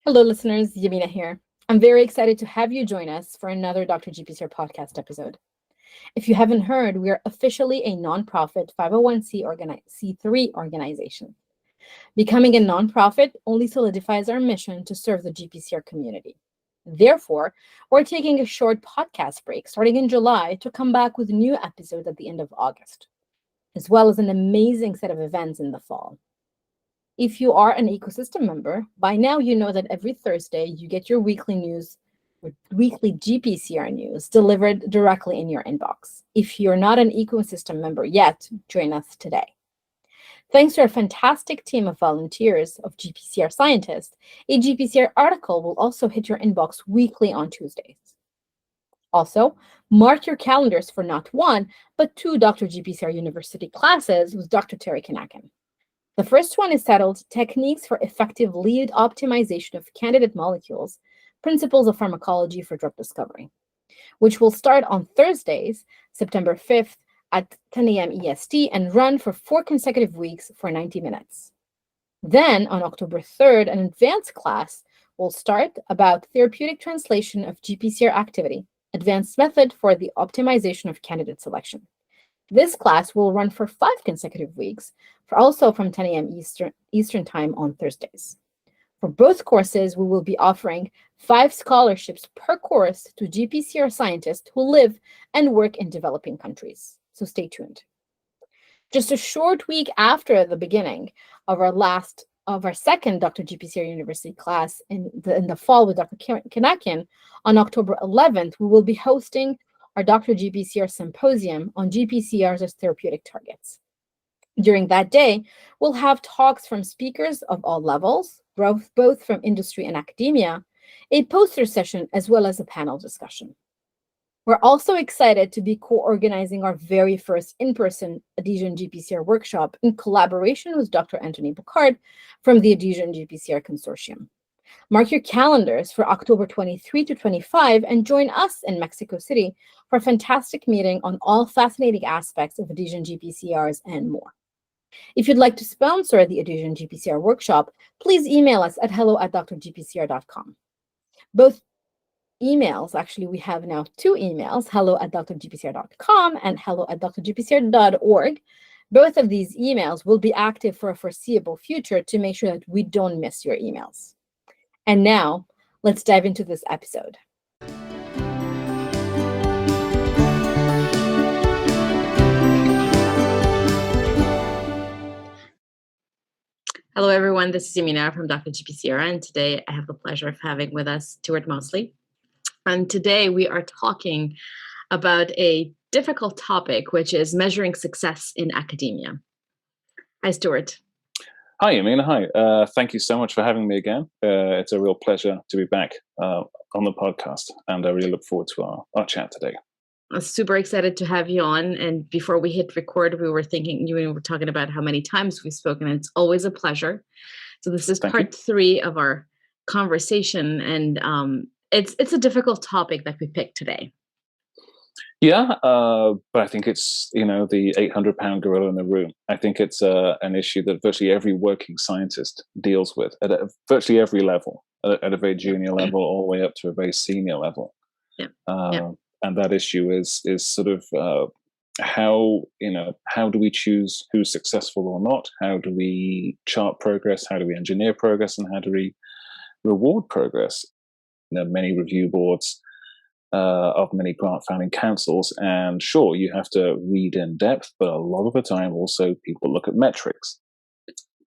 Hello, listeners. Yamina here. I'm very excited to have you join us for another Dr. GPCR podcast episode. If you haven't heard, we are officially a nonprofit 501c3 organization. Becoming a nonprofit only solidifies our mission to serve the GPCR community. Therefore, we're taking a short podcast break starting in July to come back with new episodes at the end of August, as well as an amazing set of events in the fall. If you are an ecosystem member, by now you know that every Thursday you get your weekly news or weekly GPCR news delivered directly in your inbox. If you're not an ecosystem member yet, join us today. Thanks to our fantastic team of volunteers of GPCR scientists, a GPCR article will also hit your inbox weekly on Tuesdays. Also, mark your calendars for not one, but two Dr. GPCR University classes with Dr. Terry Kanakin. The first one is titled Techniques for Effective Lead Optimization of Candidate Molecules, Principles of Pharmacology for Drug Discovery, which will start on Thursdays, September 5th at 10 a.m. EST and run for 4 consecutive weeks for 90 minutes. Then, on October 3rd, an advanced class will start about therapeutic translation of GPCR activity, advanced method for the optimization of candidate selection. This class will run for 5 consecutive weeks, also from 10 a.m. Eastern Time on Thursdays. For both courses, we will be offering 5 scholarships per course to GPCR scientists who live and work in developing countries. So stay tuned. Just a short week after the beginning of our second Dr. GPCR University class in the fall with Dr. Kanakin, on October 11th, we will be hosting our Dr. GPCR Symposium on GPCRs as therapeutic targets. During that day, we'll have talks from speakers of all levels, both from industry and academia, a poster session, as well as a panel discussion. We're also excited to be co-organizing our very first in-person Adhesion GPCR workshop in collaboration with Dr. Anthony Boucard from the Adhesion GPCR Consortium. Mark your calendars for October 23 to 25 and join us in Mexico City for a fantastic meeting on all fascinating aspects of adhesion GPCRs and more. If you'd like to sponsor the Adhesion GPCR workshop, please email us at hello@drgpcr.com. Both emails, actually, we have now 2 emails, hello@drgpcr.com and hello@drgpcr.org. Both of these emails will be active for a foreseeable future to make sure that we don't miss your emails. And now, let's dive into this episode. Hello, everyone. This is Yamina from Dr. GPCR, and today I have the pleasure of having with us Stuart Maudsley. And today we are talking about a difficult topic, which is measuring success in academia. Hi, Stuart. Hi, Yamina. Hi. Thank you so much for having me again. It's a real pleasure to be back on the podcast, and I really look forward to our chat today. I'm super excited to have you on. And before we hit record, we were talking about how many times we've spoken, and it's always a pleasure. So this is part 3 of our conversation, and it's a difficult topic that we picked today. Yeah, but I think it's, the 800-pound gorilla in the room. I think it's an issue that virtually every working scientist deals with at virtually every level, at a very junior level all the way up to a very senior level. Yeah. And that issue is sort of how do we choose who's successful or not? How do we chart progress? How do we engineer progress? And how do we reward progress? Many review boards of many grant founding councils, and sure, you have to read in depth, but a lot of the time also people look at metrics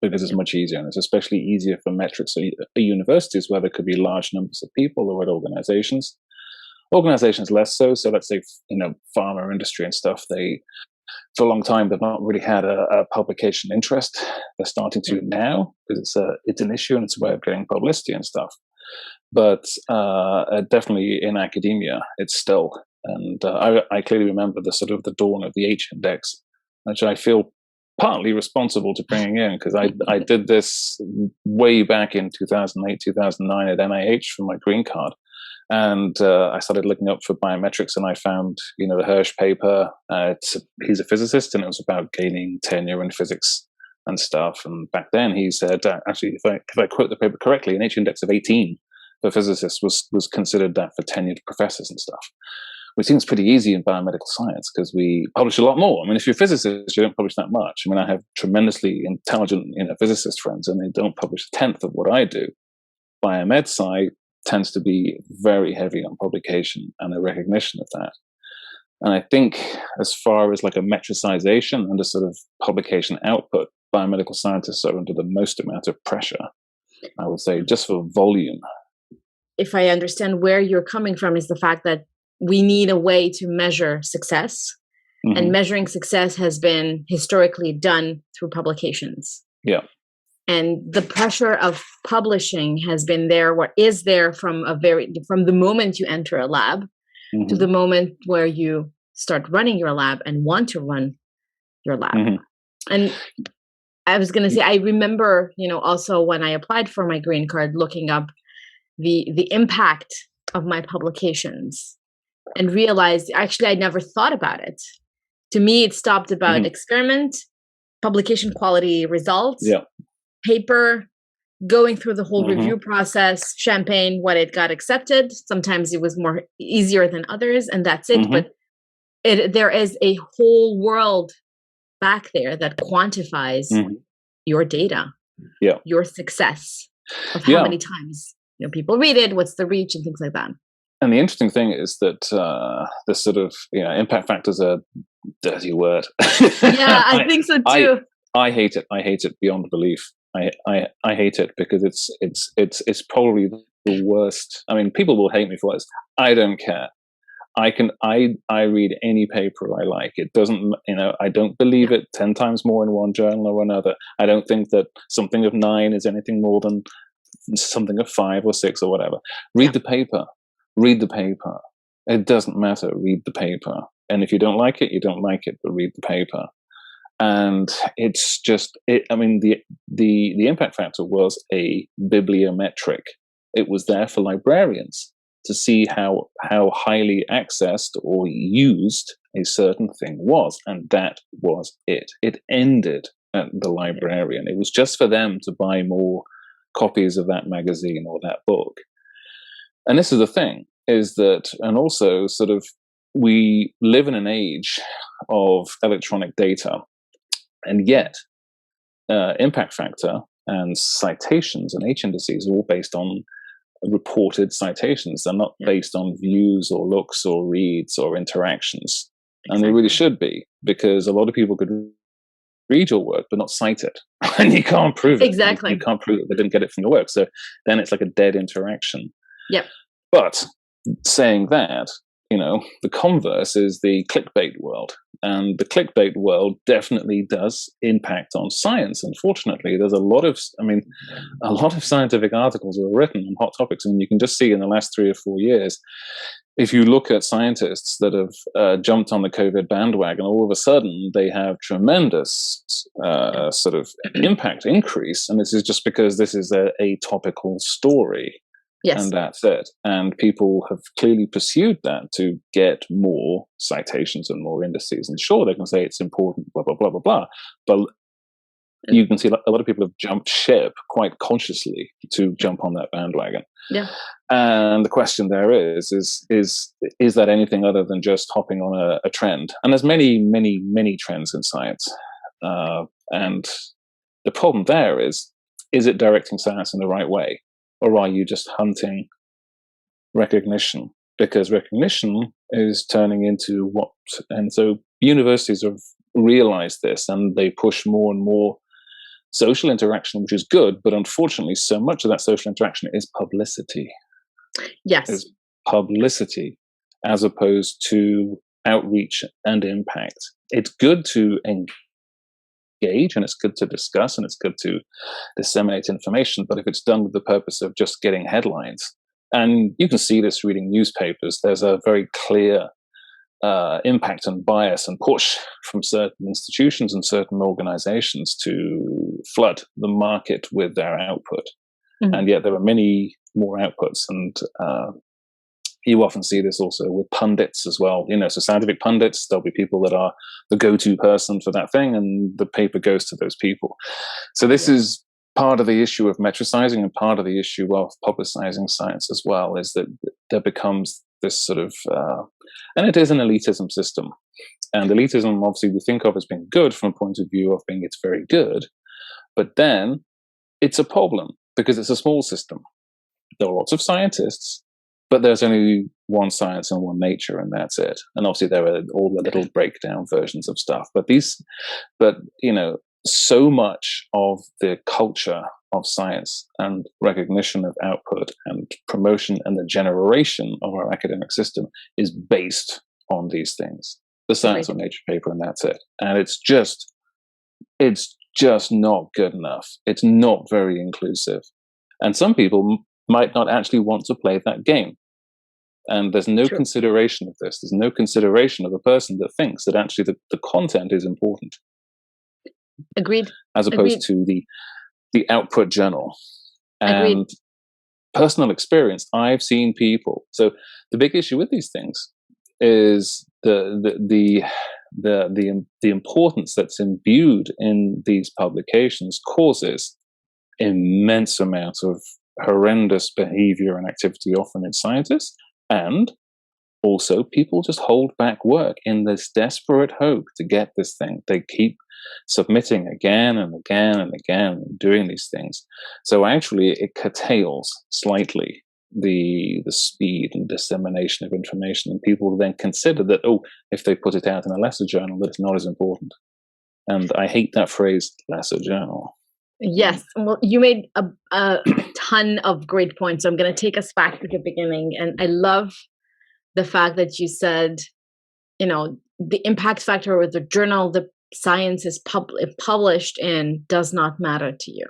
because it's much easier, and it's especially easier for metrics at universities where there could be large numbers of people or at organizations less so. So let's say pharma industry and stuff, they for a long time they've not really had a publication interest. They're starting to now because it's an issue and it's a way of getting publicity and stuff. But definitely in academia, it's still, and I clearly remember the dawn of the H-index, which I feel partly responsible to bringing in, because I did this way back in 2008, 2009 at NIH for my green card, and I started looking up for biometrics, and I found the Hirsch paper. He's a physicist, and it was about gaining tenure in physics and stuff. And back then he said, actually, if I quote the paper correctly, an H index of 18 for physicists was considered that for tenured professors and stuff, which seems pretty easy in biomedical science because we publish a lot more. I mean, if you're a physicist, you don't publish that much. I mean, I have tremendously intelligent physicist friends, and they don't publish a tenth of what I do. Biomed sci tends to be very heavy on publication and a recognition of that. And I think as far as like a metricization and a sort of publication output, biomedical scientists are under the most amount of pressure, I would say, just for volume. If I understand where you're coming from, is the fact that we need a way to measure success, and measuring success has been historically done through publications. Yeah. And the pressure of publishing has been there, or is there from the moment you enter a lab to the moment where you start running your lab and want to run your lab. And I was going to say, I remember, also when I applied for my green card, looking up the impact of my publications and realized, actually, I never thought about it. To me, it stopped about experiment, publication quality results, paper, going through the whole review process, champagne, when it got accepted. Sometimes it was more easier than others, and that's it. But there is a whole world back there that quantifies your data, your success, of how many times people read it, what's the reach, and things like that. And the interesting thing is that the sort of impact factors are a dirty word. Yeah, I think so too. I hate it. I hate it beyond belief. I hate it because it's probably the worst. I mean, people will hate me for this. I don't care. I read any paper I like. It doesn't, I don't believe it 10 times more in one journal or another. I don't think that something of 9 is anything more than something of 5 or 6 or whatever. Read the paper. Read the paper. It doesn't matter. Read the paper. And if you don't like it, you don't like it, but read the paper. And it's just, the impact factor was a bibliometric. It was there for librarians to see how highly accessed or used a certain thing was. And that was it. It ended at the librarian. It was just for them to buy more copies of that magazine or that book. And this is the thing, is that, and also sort of, we live in an age of electronic data, and yet impact factor and citations and H indices are all based on reported citations. They're not based on views or looks or reads or interactions. And they really should be, because a lot of people could read your work but not cite it. And you can't prove it. Exactly. You can't prove that they didn't get it from your work. So then it's like a dead interaction. Yep. But saying that, the converse is the clickbait world. And the clickbait world definitely does impact on science. Unfortunately, there's a lot of scientific articles are written on hot topics. And you can just see in the last 3 or 4 years, if you look at scientists that have jumped on the COVID bandwagon, all of a sudden they have tremendous sort of impact increase. And this is just because this is a topical story. Yes. And that's it. And people have clearly pursued that to get more citations and more indices. And sure, they can say it's important, blah, blah, blah, blah, blah. But you can see a lot of people have jumped ship quite consciously to jump on that bandwagon. Yeah. And the question there is that anything other than just hopping on a trend? And there's many, many, many trends in science. And the problem there is it directing science in the right way? Or are you just hunting recognition? Because recognition is turning into what? And so universities have realized this, and they push more and more social interaction, which is good. But unfortunately, so much of that social interaction is publicity. Yes. Is publicity as opposed to outreach and impact. It's good to engage, and it's good to discuss, and it's good to disseminate information, but if it's done with the purpose of just getting headlines, and you can see this reading newspapers, there's a very clear impact and bias and push from certain institutions and certain organizations to flood the market with their output. And yet there are many more outputs, and You often see this also with pundits as well. So scientific pundits, there'll be people that are the go-to person for that thing, and the paper goes to those people. So this is part of the issue of metricizing, and part of the issue of publicizing science as well, is that there becomes this sort of, and it is an elitism system. And elitism, obviously, we think of as being good from a point of view of being it's very good, but then it's a problem because it's a small system. There are lots of scientists, but there's only one science and one nature, and that's it. And obviously there are all the little breakdown versions of stuff. But so much of the culture of science and recognition of output and promotion and the generation of our academic system is based on these things. The science or nature paper, and that's it. And it's just not good enough. It's not very inclusive. And some people might not actually want to play that game. And there's no consideration of this. There's no consideration of a person that thinks that actually the content is important. Agreed. As opposed to the output journal. And personal experience, I've seen people. So the big issue with these things is the importance that's imbued in these publications causes immense amounts of horrendous behavior and activity often in scientists, and also people just hold back work in this desperate hope to get this thing. They keep submitting again and again and again and doing these things. So actually it curtails slightly the speed and dissemination of information, and people then consider that, if they put it out in a lesser journal, that it's not as important. And I hate that phrase, lesser journal. Yes. Well, you made a ton of great points. So I'm going to take us back to the beginning. And I love the fact that you said, the impact factor with the journal the science is published in does not matter to you.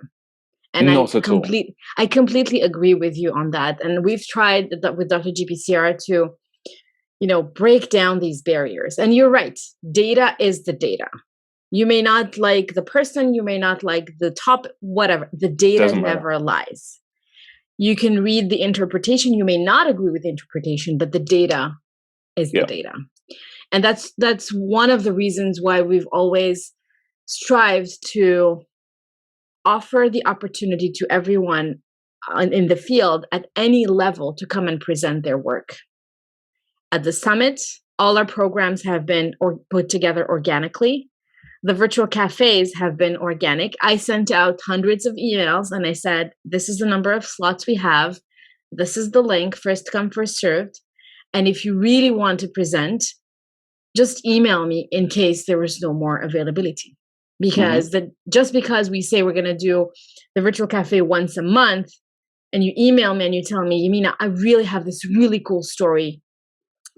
And I completely agree with you on that. And we've tried with Dr. GPCR to, break down these barriers. And you're right. Data is the data. You may not like the person, you may not like the topic, whatever. The data never lies. You can read the interpretation. You may not agree with the interpretation, but the data is the data. And that's one of the reasons why we've always strived to offer the opportunity to everyone in the field at any level to come and present their work. At the summit, all our programs have been put together organically. The virtual cafes have been organic. I sent out hundreds of emails and I said, this is the number of slots we have. This is the link, first come, first served. And if you really want to present, just email me in case there was no more availability. Because just because we say we're going to do the virtual cafe once a month, and you email me and you tell me, Yamina, I really have this really cool story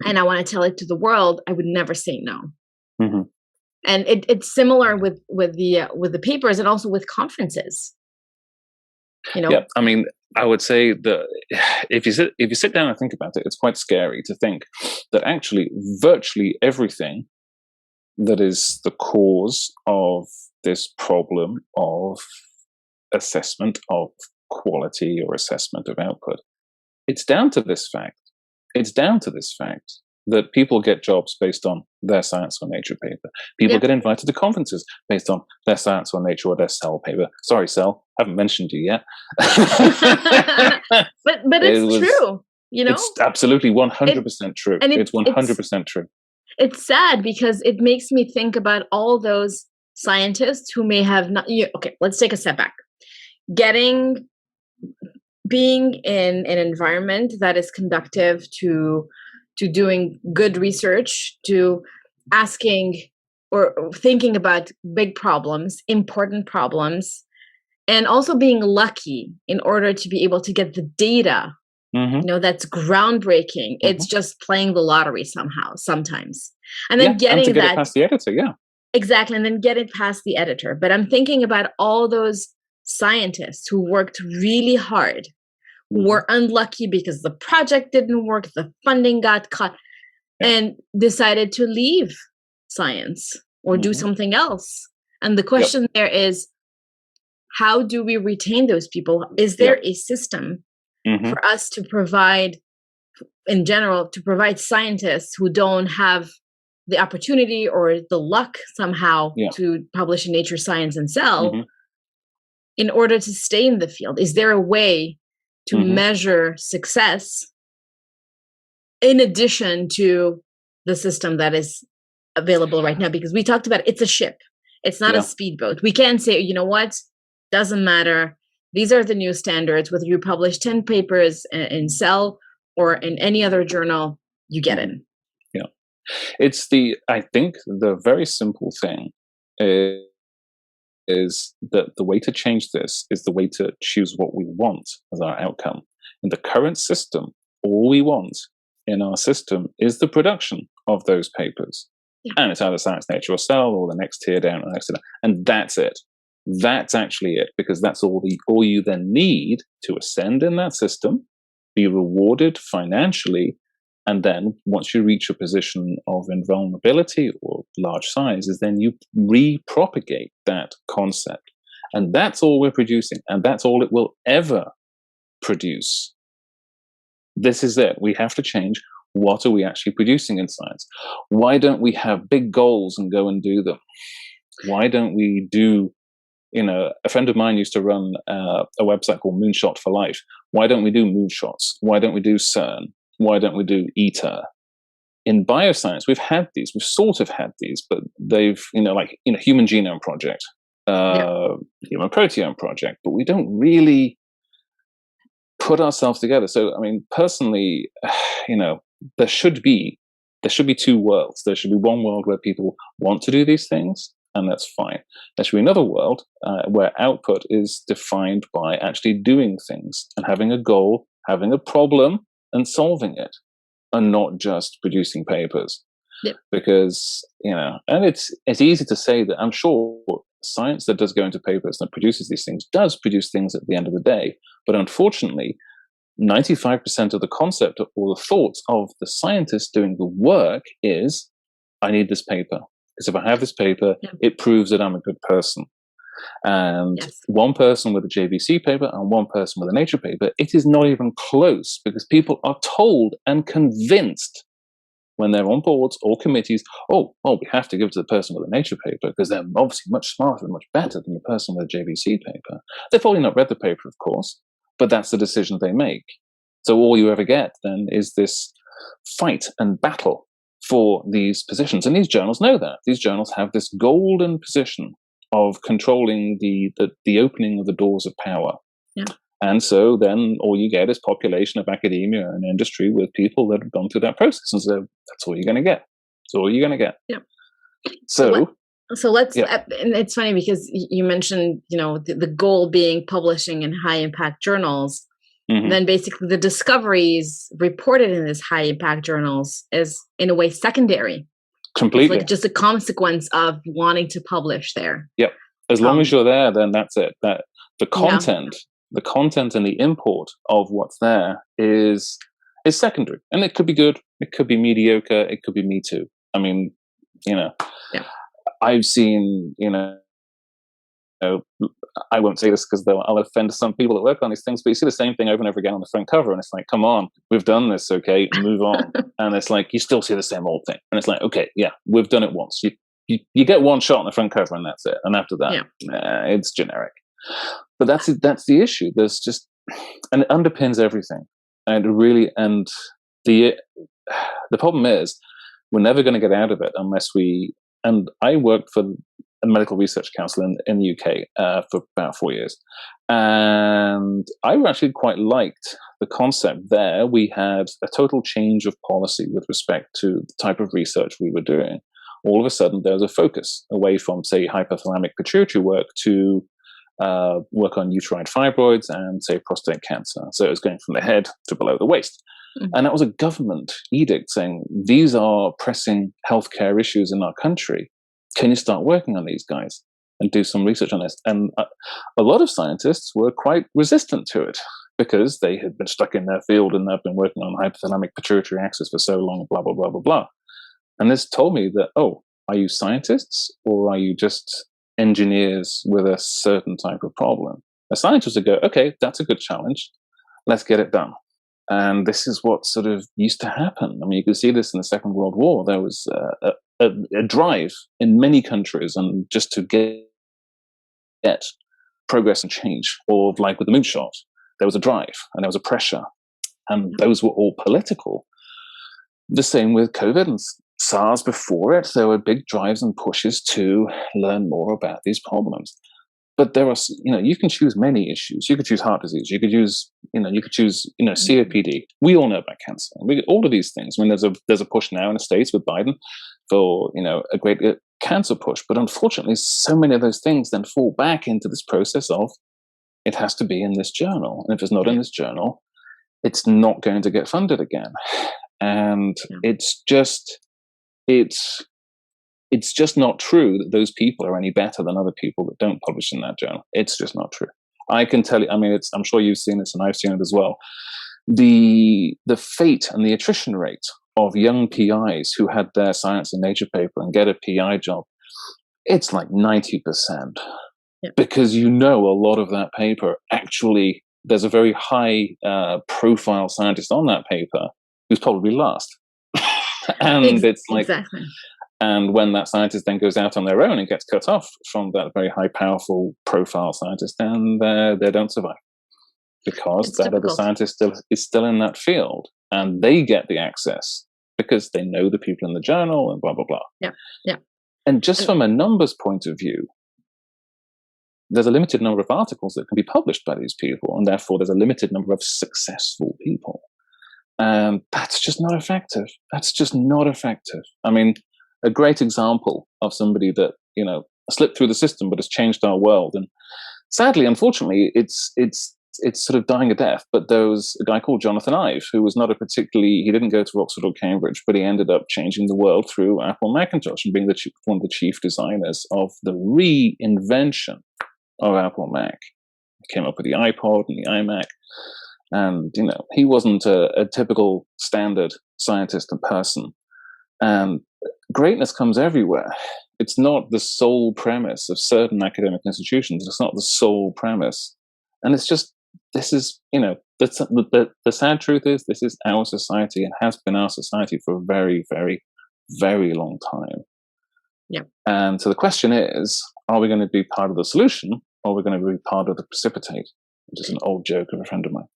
and I want to tell it to the world, I would never say no. Mm-hmm. And it's similar with the papers and also with conferences. Yeah, I mean, I would say that if you sit down and think about it, it's quite scary to think that actually virtually everything that is the cause of this problem of assessment of quality or assessment of output, it's down to this fact. It's down to this fact that people get jobs based on their science or nature paper. People get invited to conferences based on their science or nature or their Cell paper. Sorry, Cell, haven't mentioned you yet. but it's true. It's absolutely 100% true. It's 100% true. It's sad because it makes me think about all those scientists who may have not. Okay, let's take a step back. Being in an environment that is conducive to doing good research, to asking or thinking about big problems, important problems, and also being lucky in order to be able to get the data. That's groundbreaking. It's just playing the lottery sometimes. And then getting to get it past the editor, Exactly, and then get it past the editor. But I'm thinking about all those scientists who worked really hard, who were unlucky because the project didn't work, the funding got cut, and decided to leave science or do something else. And the question there is, how do we retain those people? Is there a system for us to provide in general, to provide scientists who don't have the opportunity or the luck somehow to publish in Nature, Science, and Cell in order to stay in the field? Is there a way to measure success in addition to the system that is available right now? Because we talked about it's a ship. It's not a speedboat. We can't say, you know what, doesn't matter. These are the new standards. Whether you publish 10 papers in Cell or in any other journal, you get it. Yeah. I think the very simple thing is that the way to change this is the way to choose what we want as our outcome. In the current system, all we want in our system is the production of those papers. And it's either Science, Nature, or Cell, or the next tier down, or the next tier down. And that's it. That's actually it, because that's all you then need to ascend in that system, be rewarded financially, and then once you reach a position of invulnerability or large size, is then you repropagate that concept. And that's all we're producing, and that's all it will ever produce. This is it. We have to change. What are we actually producing in science? Why don't we have big goals and go and do them? Why don't we do, a friend of mine used to run a website called Moonshot for Life. Why don't we do moonshots? Why don't we do CERN? Why don't we do ITER? In bioscience, we've sort of had these, but they've, Human Genome Project, Human Proteome Project, but we don't really put ourselves together. So, personally, there should be two worlds. There should be one world where people want to do these things, and that's fine. There should be another world where output is defined by actually doing things and having a goal, having a problem, and solving it, and not just producing papers. Yep. Because, and it's easy to say that. I'm sure science that does go into papers that produces these things does produce things at the end of the day. But unfortunately, 95% of the concept or the thoughts of the scientist doing the work is, I need this paper. Because if I have this paper, it proves that I'm a good person. And one person with a JBC paper and one person with a Nature paper, it is not even close, because people are told and convinced when they're on boards or committees, we have to give it to the person with a Nature paper because they're obviously much smarter and much better than the person with a JBC paper. They've probably not read the paper, of course, but that's the decision they make. So all you ever get then is this fight and battle for these positions. And these journals know that. These journals have this golden position of controlling the opening of the doors of power. Yeah. And so then all you get is population of academia and industry with people that have gone through that process. And so that's all you're going to get. That's all you're going to get. Yeah. So let's, and it's funny because you mentioned, the goal being publishing in high impact journals. Mm-hmm. Then basically the discoveries reported in these high impact journals is in a way secondary. Completely. It's like just a consequence of wanting to publish there. Yep. As long as you're there, then that's it. That the content and the import of what's there is secondary. And it could be good, it could be mediocre, it could be me too. I've seen, I won't say this because I'll offend some people that work on these things, but you see the same thing over and over again on the front cover, and it's like, come on, we've done this, okay, move on. And it's like, you still see the same old thing. And it's like, okay, yeah, we've done it once. You get one shot on the front cover and that's it. And after that, it's generic. But that's the issue. There's just, and it underpins everything. And the problem is, we're never going to get out of it unless and I worked for a medical research council in the UK for about 4 years. And I actually quite liked the concept there. We had a total change of policy with respect to the type of research we were doing. All of a sudden, there's a focus away from, say, hypothalamic pituitary work to work on uterine fibroids and, say, prostate cancer. So it was going from the head to below the waist. Mm-hmm. And that was a government edict saying, these are pressing healthcare issues in our country. Can you start working on these guys and do some research on this? And a lot of scientists were quite resistant to it because they had been stuck in their field and they've been working on the hypothalamic pituitary axis for so long, blah, blah, blah, blah, blah. And this told me that, are you scientists or are you just engineers with a certain type of problem? A scientist would go, okay, that's a good challenge. Let's get it done. And this is what sort of used to happen. I mean, you could see this in the Second World War. There was a drive in many countries, and just to get progress and change, or like with the moonshot, there was a drive and there was a pressure, and those were all political. The same with COVID and SARS before it. There were big drives and pushes to learn more about these problems. But there are, you can choose many issues. You could choose heart disease. You could choose, COPD. We all know about cancer. All of these things. I mean, there's a push now in the States with Biden for, a great cancer push. But unfortunately, so many of those things then fall back into this process of it has to be in this journal. And if it's not in this journal, it's not going to get funded again. And it's just not true that those people are any better than other people that don't publish in that journal. It's just not true. I can tell you, I mean, I'm sure you've seen this and I've seen it as well. The fate and the attrition rate of young PIs who had their Science and Nature paper and get a PI job, it's like 90%. Because a lot of that paper, actually, there's a very high profile scientist on that paper who's probably last. And it's like... Exactly. And when that scientist then goes out on their own and gets cut off from that very high, powerful profile scientist, then they don't survive, because that other scientist is still in that field, and they get the access because they know the people in the journal and blah, blah, blah. Yeah. And just from a numbers point of view, there's a limited number of articles that can be published by these people, and therefore there's a limited number of successful people. And that's just not effective. I mean, a great example of somebody that, slipped through the system but has changed our world. And sadly, unfortunately, it's sort of dying a death. But there was a guy called Jonathan Ive, who was he didn't go to Oxford or Cambridge, but he ended up changing the world through Apple Macintosh and being one of the chief designers of the reinvention of Apple Mac. He came up with the iPod and the iMac. And, he wasn't a typical standard scientist and person. And greatness comes everywhere. It's not the sole premise of certain academic institutions. It's not the sole premise. And it's just, this is, the sad truth is, this is our society and has been our society for a very, very, very long time. Yeah. And so the question is, are we going to be part of the solution, or are we going to be part of the precipitate? Which is an old joke of a friend of mine.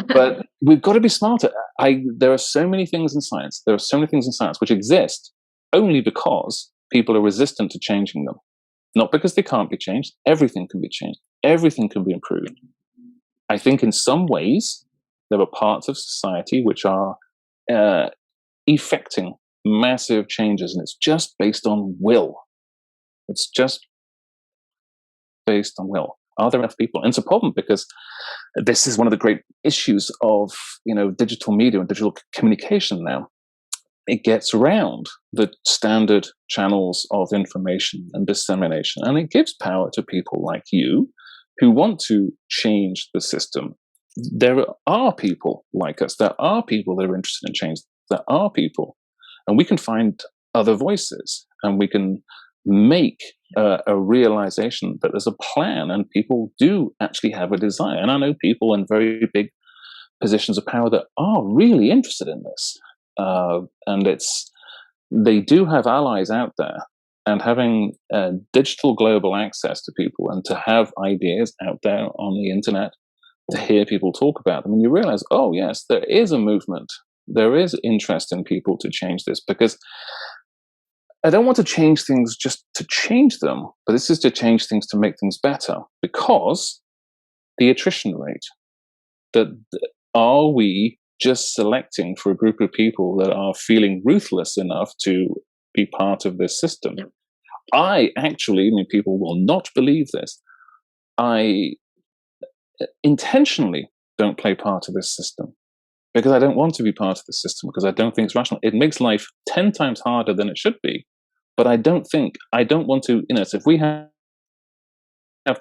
But we've got to be smarter. There are so many things in science. Which exist only because people are resistant to changing them. Not because they can't be changed. Everything can be changed. Everything can be improved. I think in some ways, there are parts of society which are effecting massive changes, and it's just based on will. It's just based on will. Are there enough people? And it's a problem, because this is one of the great issues of, digital media and digital communication now. It gets around the standard channels of information and dissemination, and it gives power to people like you who want to change the system. There are people like us. There are people that are interested in change. There are people, and we can find other voices, and we can make a realization that there's a plan, and people do actually have a desire. And I know people in very big positions of power that are really interested in this, and they do have allies out there. And having digital global access to people, and to have ideas out there on the internet, to hear people talk about them, and you realize, oh yes, there is a movement, there is interest in people to change this. Because I don't want to change things just to change them, but this is to change things to make things better. Because the attrition rate, are we just selecting for a group of people that are feeling ruthless enough to be part of this system? Yeah. People will not believe this, I intentionally don't play part of this system, because I don't want to be part of the system, because I don't think it's rational. It makes life 10 times harder than it should be. But I don't want to, so if we have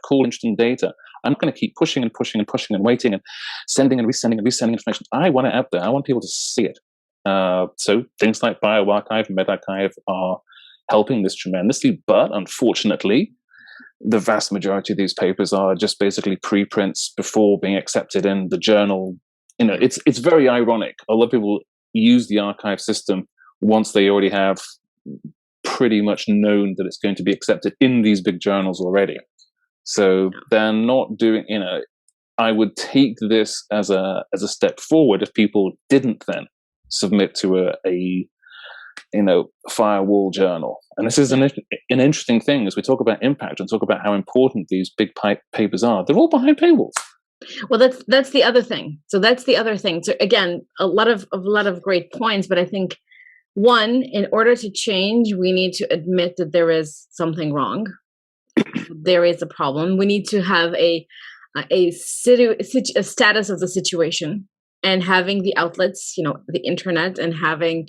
cool, interesting data, I'm not going to keep pushing and pushing and pushing and waiting and sending and resending information. I want it out there. I want people to see it. So things like bioRxiv and medRxiv are helping this tremendously. But unfortunately, the vast majority of these papers are just basically preprints before being accepted in the journal it's very ironic. A lot of people use the archive system once they already have pretty much known that it's going to be accepted in these big journals already. So they're not doing, I would take this as a step forward if people didn't then submit to a firewall journal. And this is an interesting thing as we talk about impact and talk about how important these big papers are. They're all behind paywalls. Well, that's the other thing. So that's the other thing. So again, a lot of great points, but I think one, in order to change, we need to admit that there is something wrong. There is a problem. We need to have a status of the situation, and having the outlets, the internet, and having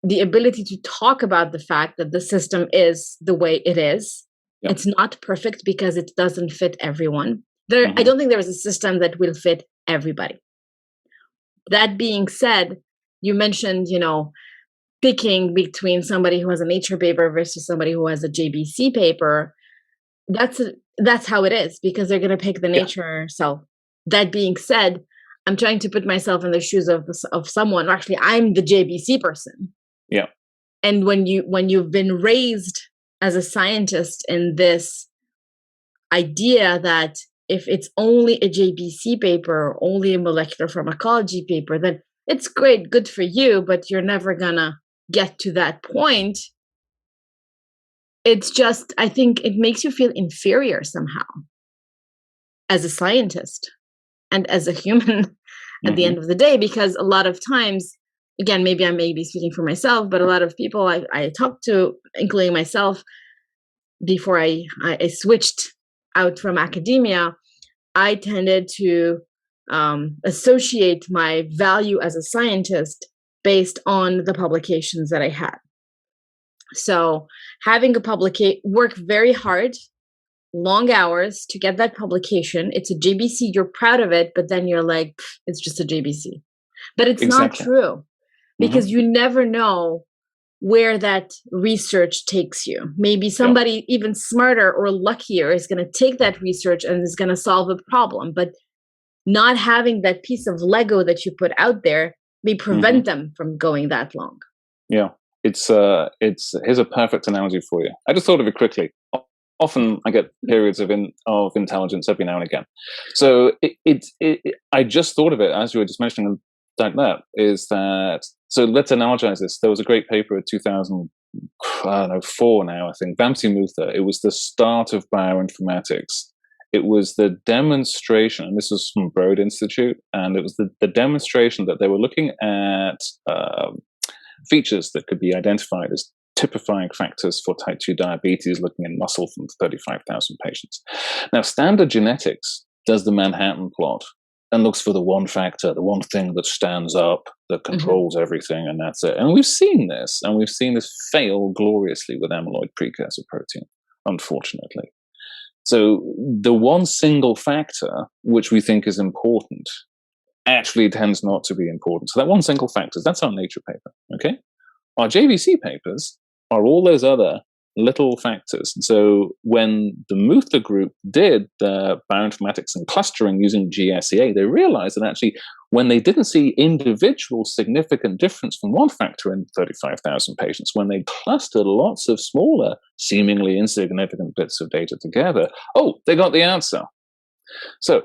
the ability to talk about the fact that the system is the way it is. Yep. It's not perfect because it doesn't fit everyone. I don't think there is a system that will fit everybody. That being said, you mentioned, picking between somebody who has a Nature paper versus somebody who has a JBC paper. That's how it is, because they're going to pick the Nature. So that being said, I'm trying to put myself in the shoes of someone. Actually, I'm the JBC person. Yeah. And when you've been raised as a scientist in this idea that if it's only a JBC paper, only a molecular pharmacology paper, then it's great, good for you, but you're never gonna get to that point. It's just, I think it makes you feel inferior somehow as a scientist and as a human at the end of the day, because a lot of times, again, maybe I may be speaking for myself, but a lot of people I talk to, including myself, before I switched out from academia, I tended to associate my value as a scientist based on the publications that I had. So having work very hard, long hours to get that publication. It's a JBC, you're proud of it, but then you're like, it's just a JBC. But it's not true, because you never know where that research takes you. Maybe somebody even smarter or luckier is going to take that research and is going to solve a problem. But not having that piece of Lego that you put out there may prevent them from going that long. Yeah, it's here's a perfect analogy for you. I just thought of it quickly. Often I get periods of intelligence every now and again. So I just thought of it as you were just mentioning like that, is that, so let's analogize this. There was a great paper in 2004 now, I think, Vamsi Mutha. It was the start of bioinformatics. It was the demonstration, and this was from Broad Institute, and it was the demonstration that they were looking at features that could be identified as typifying factors for type 2 diabetes, looking in muscle from 35,000 patients. Now, standard genetics does the Manhattan plot and looks for the one factor, the one thing that stands up, that controls everything, and that's it. And we've seen this fail gloriously with amyloid precursor protein, unfortunately. So the one single factor which we think is important actually tends not to be important. So that one single factor, that's our Nature paper, okay? Our JVC papers are all those other little factors. And so when the Mutha group did the bioinformatics and clustering using GSEA, they realized that actually when they didn't see individual significant difference from one factor in 35,000 patients, when they clustered lots of smaller, seemingly insignificant bits of data together, they got the answer. So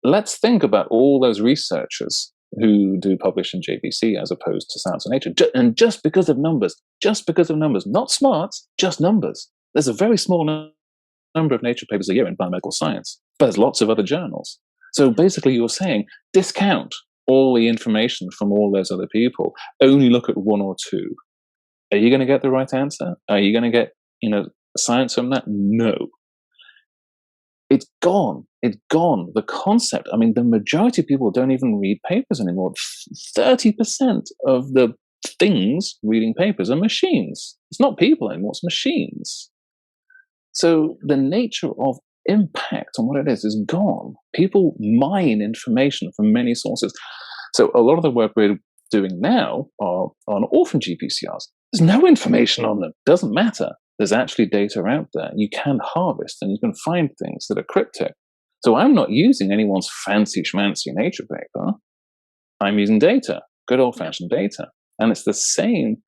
let's think about all those researchers who do publish in JPC as opposed to Science and Nature. And just because of numbers, not smarts, just numbers. There's a very small number of Nature papers a year in biomedical science, but there's lots of other journals. So basically you're saying discount all the information from all those other people, only look at one or two. Are you going to get the right answer? Are you going to get, science from that? No. It's gone. It's gone. The concept, the majority of people don't even read papers anymore. 30% of the things reading papers are machines. It's not people anymore, it's machines. So the nature of impact on what it is gone. People mine information from many sources. So a lot of the work we're doing now are on orphan GPCRs. There's no information on them. Doesn't matter. There's actually data out there. You can harvest and you can find things that are cryptic. So I'm not using anyone's fancy schmancy nature paper. I'm using data, good old-fashioned data. And it's the same,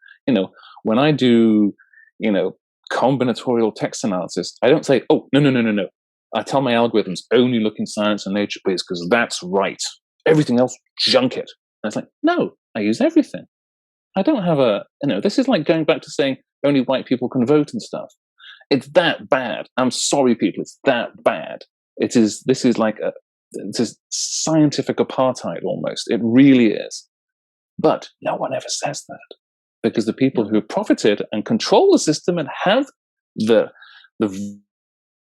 when I do, combinatorial text analysis, I don't say, oh, no. I tell my algorithms, only look in Science and Nature, please, because that's right. Everything else, junk it. And it's like, no, I use everything. I don't have this is like going back to saying only white people can vote and stuff. It's that bad. I'm sorry, people, it's that bad. This is like it's a scientific apartheid almost. It really is. But no one ever says that, because the people who profited and control the system and have the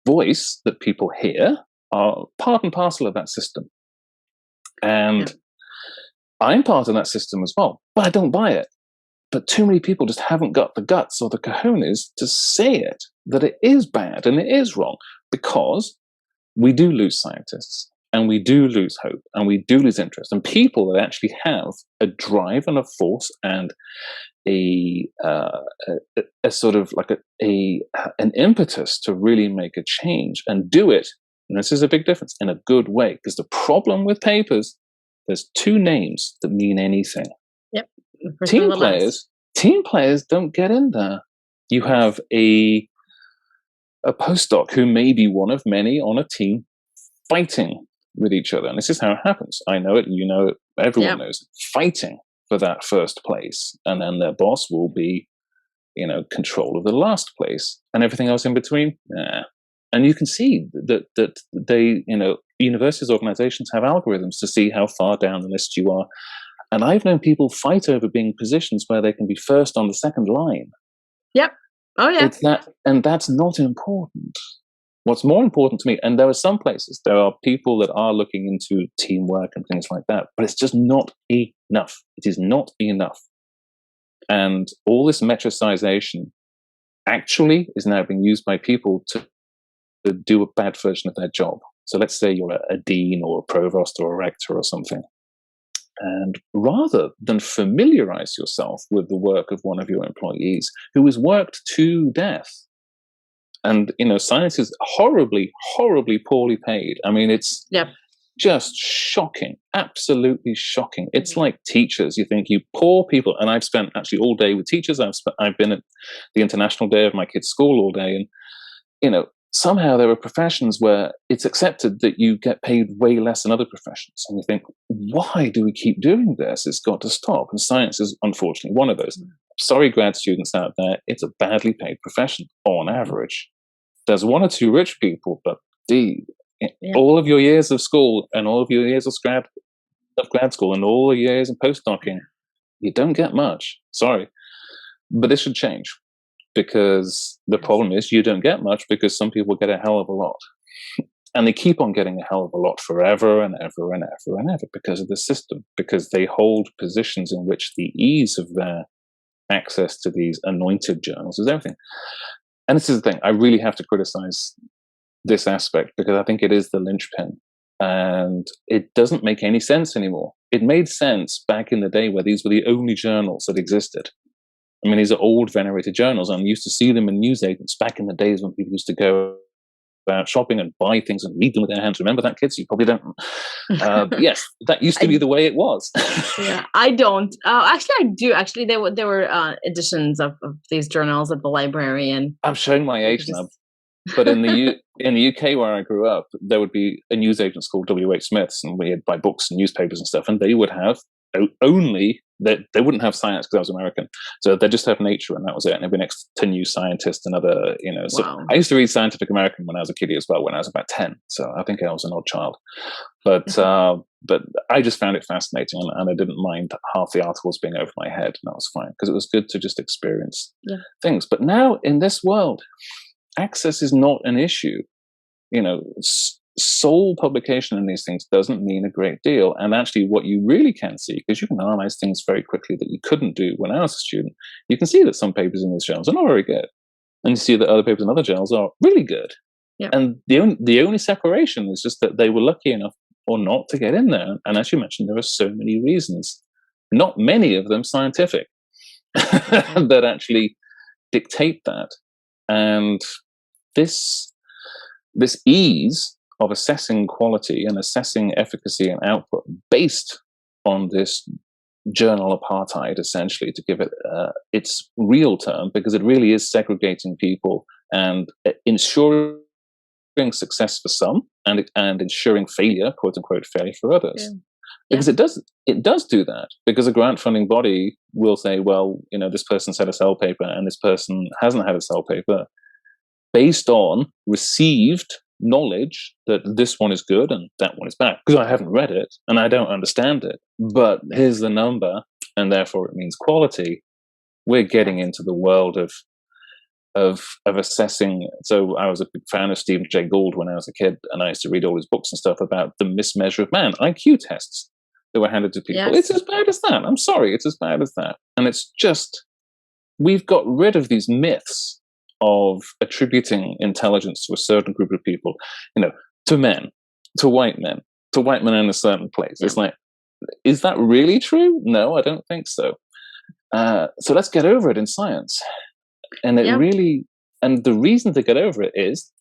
voice that people hear are part and parcel of that system. And I'm part of that system as well, but I don't buy it. But too many people just haven't got the guts or the cojones to say it, that it is bad and it is wrong, because we do lose scientists and we do lose hope and we do lose interest. And people that actually have a drive and a force and a sort of like an impetus to really make a change and do it. And this is a big difference, in a good way. Because the problem with papers, there's two names that mean anything. Yep. Team players don't get in there. You have a postdoc who may be one of many on a team fighting with each other. And this is how it happens. I know it, you know it, everyone knows it. Fighting for that first place. And then their boss will be, control of the last place, and everything else in between. And you can see that they, universities, organizations have algorithms to see how far down the list you are. And I've known people fight over being positions where they can be first on the second line. Yep. Oh, yeah. And that's not important. What's more important to me, and there are some places, there are people that are looking into teamwork and things like that, but it's just not enough. It is not enough. And all this metricization actually is now being used by people to do a bad version of their job. So let's say you're a dean or a provost or a rector or something. And rather than familiarize yourself with the work of one of your employees who has worked to death, and, science is horribly, horribly poorly paid. I mean, it's just shocking, absolutely shocking. It's like teachers. You think, you poor people. And I've spent actually all day with teachers. I've been at the International Day of my kids' school all day. And, somehow there are professions where it's accepted that you get paid way less than other professions. And you think, why do we keep doing this? It's got to stop. And science is unfortunately one of those. Sorry, grad students out there, it's a badly paid profession on average. There's one or two rich people, but all of your years of school and all of your years of grad school and all your years of postdocing, you don't get much. Sorry. But this should change. Because the problem is you don't get much because some people get a hell of a lot. And they keep on getting a hell of a lot forever and ever and ever and ever because of the system, because they hold positions in which the ease of their access to these anointed journals is everything. And this is the thing, I really have to criticize this aspect because I think it is the linchpin. And it doesn't make any sense anymore. It made sense back in the day where these were the only journals that existed. I mean, these are old, venerated journals, and I used to see them in newsagents back in the days when people used to go out shopping and buy things and read them with their hands. Remember that, kids? You probably don't. Yes, that used to be the way it was. Yeah, I don't. Actually, I do. Actually, there were editions of these journals at the library, and I'm showing my age now. But in the UK where I grew up, there would be a newsagent called W.H. Smith's, and we had buy books and newspapers and stuff, and they would have only that they wouldn't have science because I was American, so they just have nature, and that was it. And it'd be next to New Scientist and other, So I used to read Scientific American when I was a kiddie as well, when I was about 10. So I think I was an odd child, but I just found it fascinating, and I didn't mind half the articles being over my head, and that was fine because it was good to just experience things. But now in this world, access is not an issue. Sole publication in these things doesn't mean a great deal. And actually what you really can see, because you can analyze things very quickly that you couldn't do when I was a student, you can see that some papers in these journals are not very good. And you see that other papers in other journals are really good. Yep. And the only separation is just that they were lucky enough or not to get in there. And as you mentioned, there are so many reasons, not many of them scientific, that actually dictate that. And this ease of assessing quality and assessing efficacy and output based on this journal apartheid, essentially, to give it its real term, because it really is segregating people and ensuring success for some and ensuring failure, quote unquote, failure for others. Yeah. Because it does do that, because a grant funding body will say, well, this person's had a cell paper and this person hasn't had a cell paper, based on received knowledge that this one is good and that one is bad, because I haven't read it and I don't understand it, but here's the number and therefore it means quality. We're getting into the world of assessing. So I was a big fan of Stephen Jay Gould when I was a kid, and I used to read all his books and stuff about the mismeasure of man, IQ tests that were handed to people. Yes. It's as bad as that. I'm sorry, it's as bad as that. And it's just, we've got rid of these myths of attributing intelligence to a certain group of people, to men, to white men in a certain place. Yeah. It's like, is that really true? No, I don't think so. So let's get over it in science. And it really, and the reason to get over it is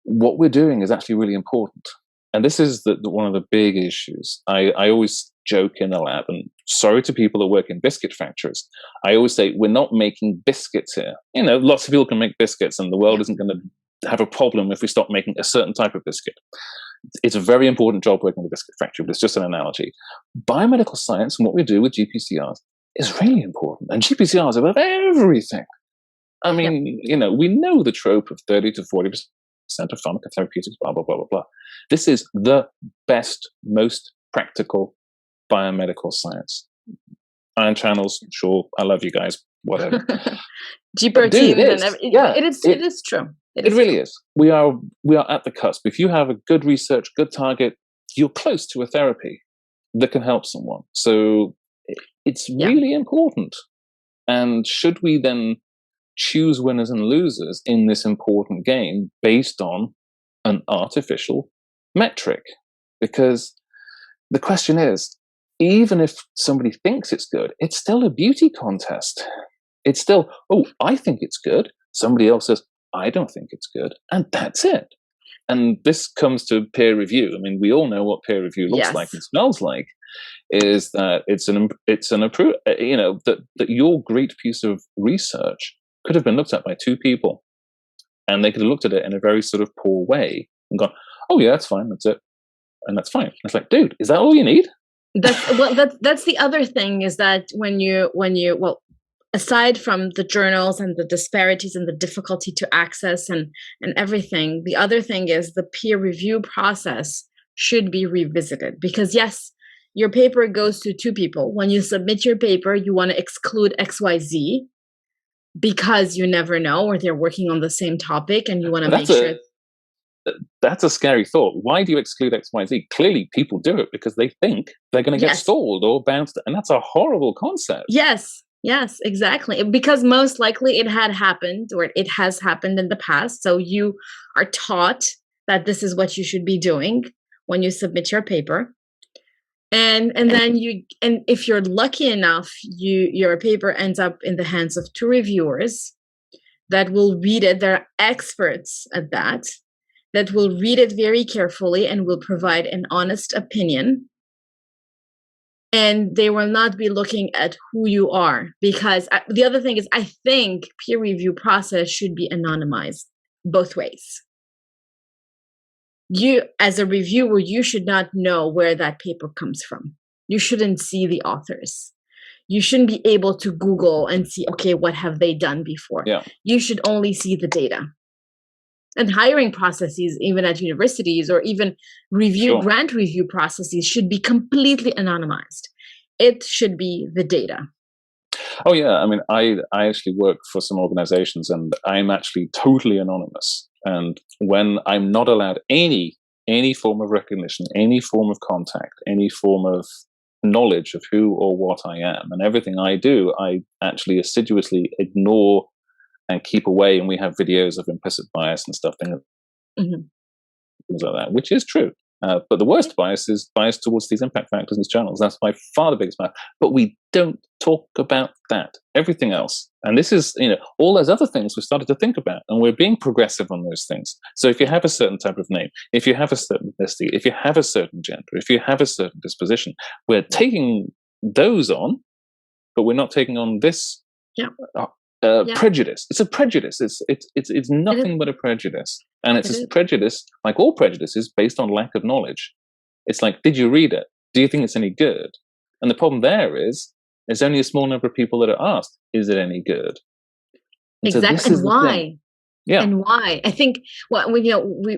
what we're doing is actually really important. And this is one of the big issues. I always joke in the lab, and sorry to people that work in biscuit factories, I always say, we're not making biscuits here. Lots of people can make biscuits, and the world isn't going to have a problem if we stop making a certain type of biscuit. It's a very important job working in a biscuit factory, but it's just an analogy. Biomedical science and what we do with GPCRs is really important. And GPCRs are above everything. I mean, we know the trope of 30 to 40% of pharmacotherapeutics, blah, blah, blah, blah, blah. This is the best, most practical biomedical science. Ion channels, sure, I love you guys, whatever. G proteins and everything. Yeah, it is true. It really is. We are at the cusp. If you have a good research, good target, you're close to a therapy that can help someone. So it's really important. And should we then choose winners and losers in this important game based on an artificial metric? Because the question is, even if somebody thinks it's good, it's still a beauty contest. It's still, oh, I think it's good. Somebody else says, I don't think it's good. And that's it. And this comes to peer review. I mean, we all know what peer review looks like and smells like, is that it's an that your great piece of research could have been looked at by two people, and they could have looked at it in a very sort of poor way and gone, oh yeah, that's fine, that's it, and that's fine. It's like, dude, is that all you need? That's the other thing, is that when you aside from the journals and the disparities and the difficulty to access and everything, the other thing is the peer review process should be revisited, because yes, your paper goes to two people. When you submit your paper, you want to exclude XYZ because you never know, or they're working on the same topic and you want to make sure. That's a scary thought. Why do you exclude XYZ? Clearly people do it because they think they're going to get stalled or bounced, and that's a horrible concept. Yes, exactly. Because most likely it had happened, or it has happened in the past. So you are taught that this is what you should be doing when you submit your paper. And then if you're lucky enough, your paper ends up in the hands of two reviewers that will read it. They're experts at that will read it very carefully and will provide an honest opinion. And they will not be looking at who you are, because the other thing is, I think peer review process should be anonymized both ways. You, as a reviewer, you should not know where that paper comes from. You shouldn't see the authors. You shouldn't be able to Google and see, okay, what have they done before? Yeah. You should only see the data. And hiring processes, even at universities, or even grant review processes, should be completely anonymized. It should be the data. Oh yeah, I mean, I actually work for some organizations, and I'm actually totally anonymous. And when I'm not allowed any form of recognition, any form of contact, any form of knowledge of who or what I am, and everything I do, I actually assiduously ignore and keep away. And we have videos of implicit bias and stuff, things like that, which is true. But the worst bias is bias towards these impact factors and these channels. That's by far the biggest bias. But we don't talk about that. Everything else And this is, all those other things we started to think about, and we're being progressive on those things. So if you have a certain type of name, if you have a certain ethnicity, if you have a certain gender, if you have a certain disposition, we're taking those on, but we're not taking on this prejudice. It's a prejudice. It's nothing but a prejudice. And it's a prejudice, like all prejudices, based on lack of knowledge. It's like, did you read it? Do you think it's any good? And the problem there is, there's only a small number of people that are asked, is it any good? And exactly. And why? Yeah. And why? I think,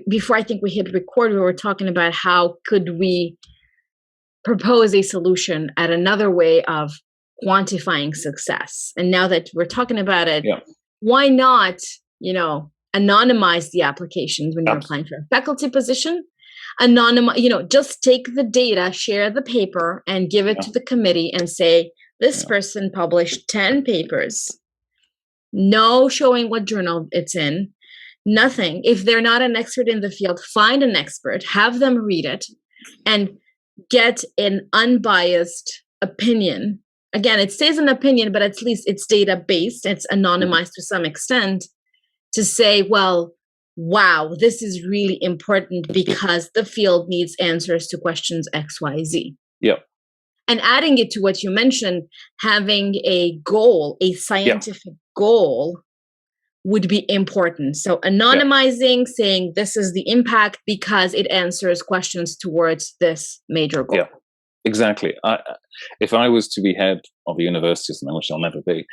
before I think we hit record, we were talking about how could we propose a solution at another way of quantifying success. And now that we're talking about it, why not, anonymize the applications when you're applying for a faculty position? Just take the data, share the paper, and give it to the committee and say, this person published 10 papers, no showing what journal it's in, nothing. If they're not an expert in the field, find an expert, have them read it, and get an unbiased opinion. Again, it stays an opinion, but at least it's data-based, it's anonymized to some extent, to say, well, wow, this is really important because the field needs answers to questions X, Y, Z. Yeah. And adding it to what you mentioned, having a goal, a scientific goal would be important. So anonymizing, saying this is the impact because it answers questions towards this major goal. Yeah, exactly. If I was to be head of a university, which I'll never be,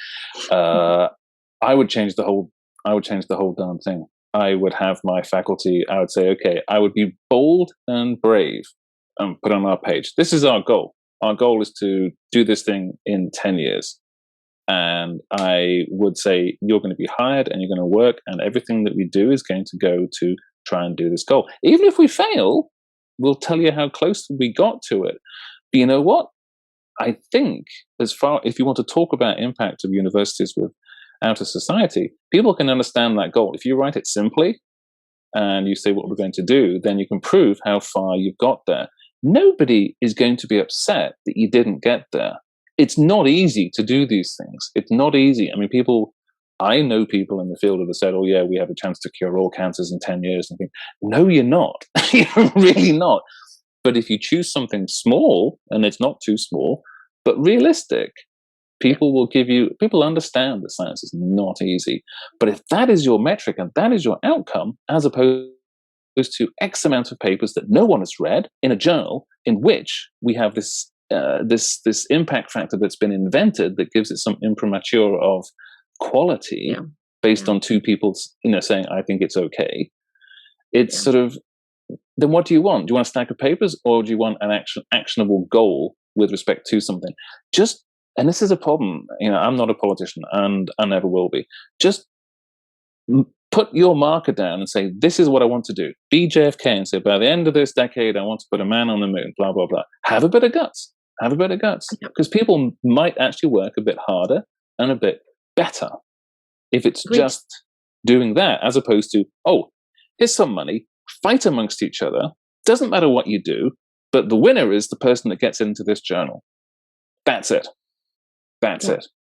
I would change the whole darn thing. I would have my faculty, I would say, okay, I would be bold and brave and put on our page, this is our goal. Our goal is to do this thing in 10 years. And I would say, you're going to be hired and you're going to work, and everything that we do is going to go to try and do this goal. Even if we fail, we'll tell you how close we got to it. But you know what? I think if you want to talk about impact of universities with outer society, people can understand that goal. If you write it simply and you say what we're going to do, then you can prove how far you've got there. Nobody is going to be upset that you didn't get there. It's not easy to do these things. It's not easy. I mean, I know people in the field that have said, oh yeah, we have a chance to cure all cancers in 10 years. And I think, no, you're not. You're really not. But if you choose something small, and it's not too small, but realistic, people understand that science is not easy. But if that is your metric and that is your outcome, as opposed to X amount of papers that no one has read in a journal, in which we have this impact factor that's been invented that gives it some imprimatur of quality based on two people, saying, I think it's okay. It's sort of, then what do you want? Do you want a stack of papers, or do you want an actionable goal with respect to something? And this is a problem. I'm not a politician, and I never will be. Just put your marker down and say, this is what I want to do. Be JFK and say, by the end of this decade, I want to put a man on the moon, blah, blah, blah. Have a bit of guts. Because people might actually work a bit harder and a bit better if it's just doing that, as opposed to, oh, here's some money, fight amongst each other. Doesn't matter what you do, but the winner is the person that gets into this journal. That's it.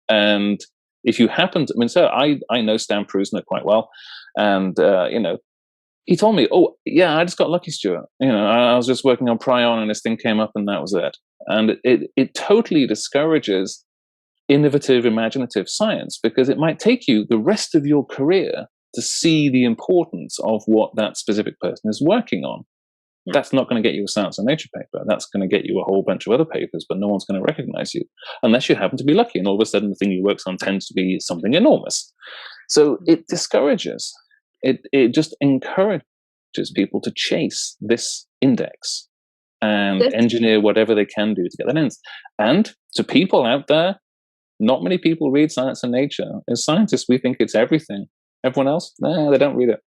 And if you happen to, so I know Stan Prusner quite well, and he told me, oh yeah, I just got lucky, Stuart. I was just working on prion and this thing came up and that was it. And it totally discourages innovative, imaginative science, because it might take you the rest of your career to see the importance of what that specific person is working on. Yeah. That's not going to get you a Science and Nature paper. That's going to get you a whole bunch of other papers, but no one's going to recognize you unless you happen to be lucky. And all of a sudden, the thing you work on tends to be something enormous. So it discourages. It just encourages people to chase this index and engineer whatever they can do to get that in. And to people out there, not many people read Science and Nature. As scientists, we think it's everything. Everyone else, they don't read it.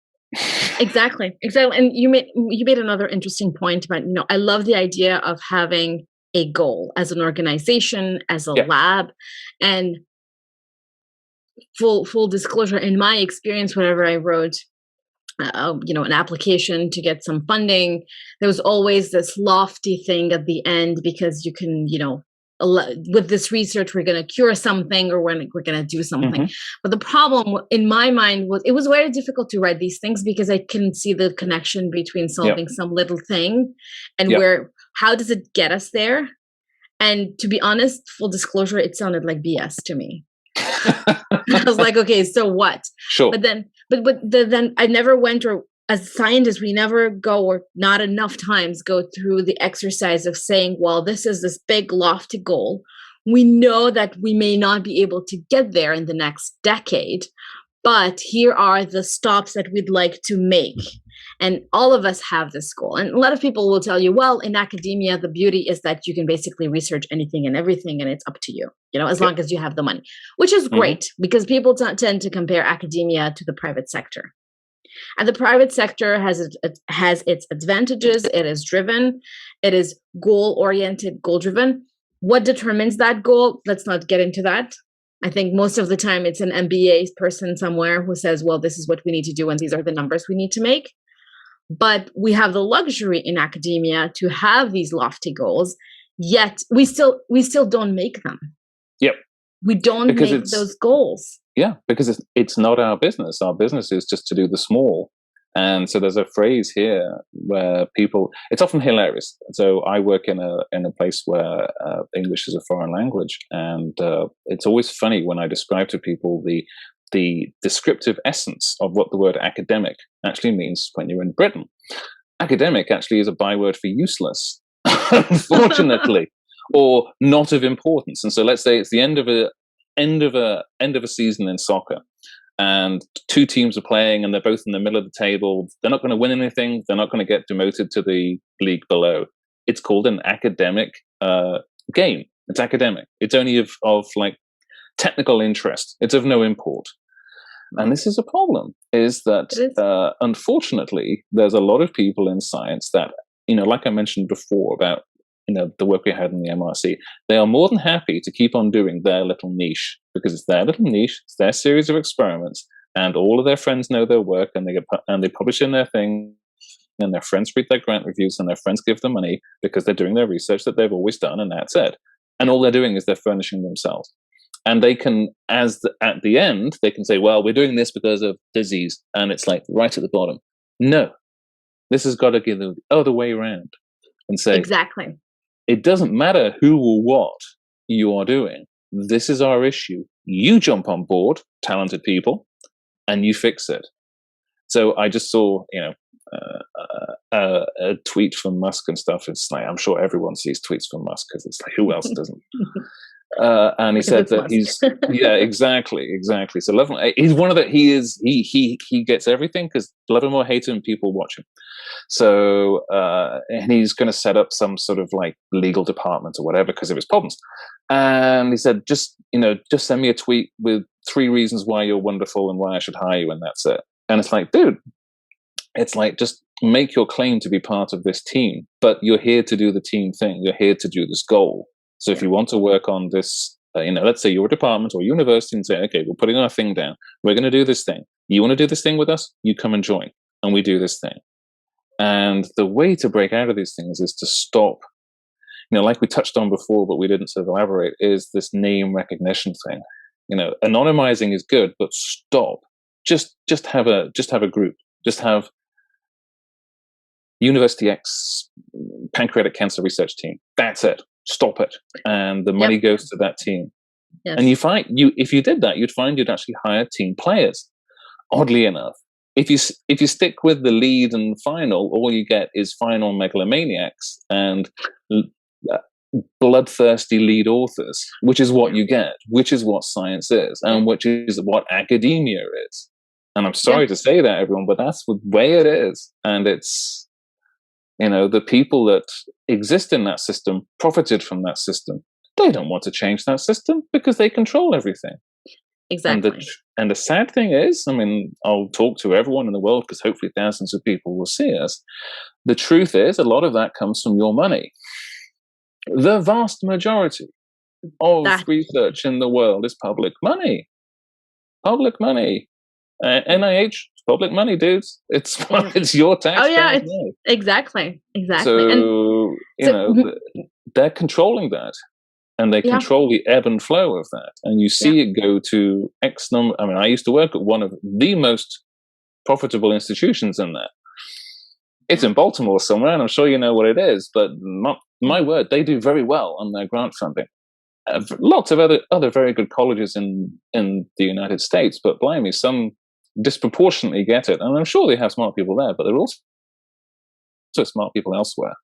Exactly. And you made another interesting point about, I love the idea of having a goal as an organization, as a lab, and full disclosure. In my experience, whenever I wrote, an application to get some funding, there was always this lofty thing at the end, because you can, with this research, we're going to cure something, or we're going to do something. But the problem in my mind was, it was very difficult to write these things because I couldn't see the connection between solving some little thing and how does it get us there? And to be honest, full disclosure, it sounded like BS to me. I was like, okay, so what? Sure. But then I never went, or as scientists, we never go, or not enough times go through the exercise of saying, well, this is this big lofty goal. We know that we may not be able to get there in the next decade, but here are the stops that we'd like to make. And all of us have this goal. And a lot of people will tell you, well, in academia, the beauty is that you can basically research anything and everything, and it's up to you, as long as you have the money, which is great because people tend to compare academia to the private sector. And the private sector has its advantages. It is driven. It is goal-oriented, goal-driven. What determines that goal? Let's not get into that. I think most of the time it's an MBA person somewhere who says, well, this is what we need to do and these are the numbers we need to make. But we have the luxury in academia to have these lofty goals, yet we still don't make them. Yep. We don't make those goals. Yeah, because it's not our business. Our business is just to do the small. And so there's a phrase here where it's often hilarious. So I work in a place where English is a foreign language. And it's always funny when I describe to people the descriptive essence of what the word academic actually means when you're in Britain. Academic actually is a byword for useless, unfortunately, or not of importance. And so let's say it's the end of a season in soccer, and two teams are playing, and they're both in the middle of the table. They're not going to win anything. They're not going to get demoted to the league below. It's called an academic game. It's academic. It's only of like technical interest. It's of no import. And this is a problem, is that unfortunately, there's a lot of people in science that, like I mentioned before about, the work we had in the MRC, they are more than happy to keep on doing their little niche, because it's their little niche, it's their series of experiments, and all of their friends know their work, and they publish in their thing, and their friends read their grant reviews, and their friends give them money because they're doing their research that they've always done, and that's it. And all they're doing is they're furnishing themselves. And they can, at the end, they can say, well, we're doing this because of disease. And it's like right at the bottom. No, this has got to go the other way around and say, exactly. It doesn't matter who or what you are doing. This is our issue. You jump on board, talented people, and you fix it. So I just saw, a tweet from Musk and stuff. It's like, I'm sure everyone sees tweets from Musk because it's like, who else doesn't? And he said that he's exactly. So he's one of the he gets everything because love him or hate him, people watch him. So and he's going to set up some sort of like legal department or whatever because of his problems. And he said, just send me a tweet with 3 reasons why you're wonderful and why I should hire you, and that's it. And it's like, dude, it's like, just make your claim to be part of this team, but you're here to do the team thing. You're here to do this goal. So if you want to work on this, let's say your department or university and say, okay, we're putting our thing down. We're going to do this thing. You want to do this thing with us? You come and join, and we do this thing. And the way to break out of these things is to stop, like we touched on before, but we didn't sort of elaborate, is this name recognition thing. Anonymizing is good, but stop. Just have a group. Just have University X pancreatic cancer research team. That's it. Stop it, and the money goes to that team. Yes. And if you did that, you'd find you'd actually hire team players. Oddly enough, if you stick with the lead and final, all you get is final megalomaniacs and bloodthirsty lead authors, which is what you get, which is what science is, and which is what academia is. And I'm sorry to say that, everyone, but that's the way it is, and it's. The people that exist in that system profited from that system. They don't want to change that system because they control everything. Exactly. And the sad thing is, I'll talk to everyone in the world because hopefully thousands of people will see us. The truth is, a lot of that comes from your money. The vast majority of research in the world is public money. Public money. NIH, public money, dudes. It's your tax. Oh yeah, exactly. So they're controlling that, and they control the ebb and flow of that. And you see it go to X number. I mean, I used to work at one of the most profitable institutions in that. It's in Baltimore somewhere, and I'm sure you know what it is, but my word, they do very well on their grant funding. Lots of other very good colleges in the United States, but blimey, some disproportionately get it. And I'm sure they have smart people there, but there are also smart people elsewhere.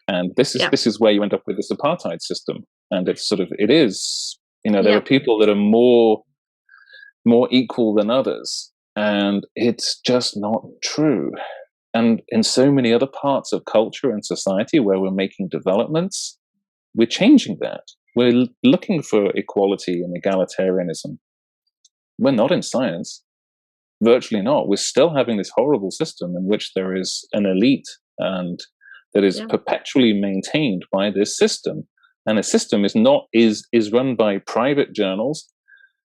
And this is where you end up with this apartheid system. And it's it is, there are people that are more equal than others, and it's just not true. And in so many other parts of culture and society where we're making developments, we're changing that. We're looking for equality and egalitarianism. We're not in science, virtually not. We're still having this horrible system in which there is an elite and that is perpetually maintained by this system. And the system is run by private journals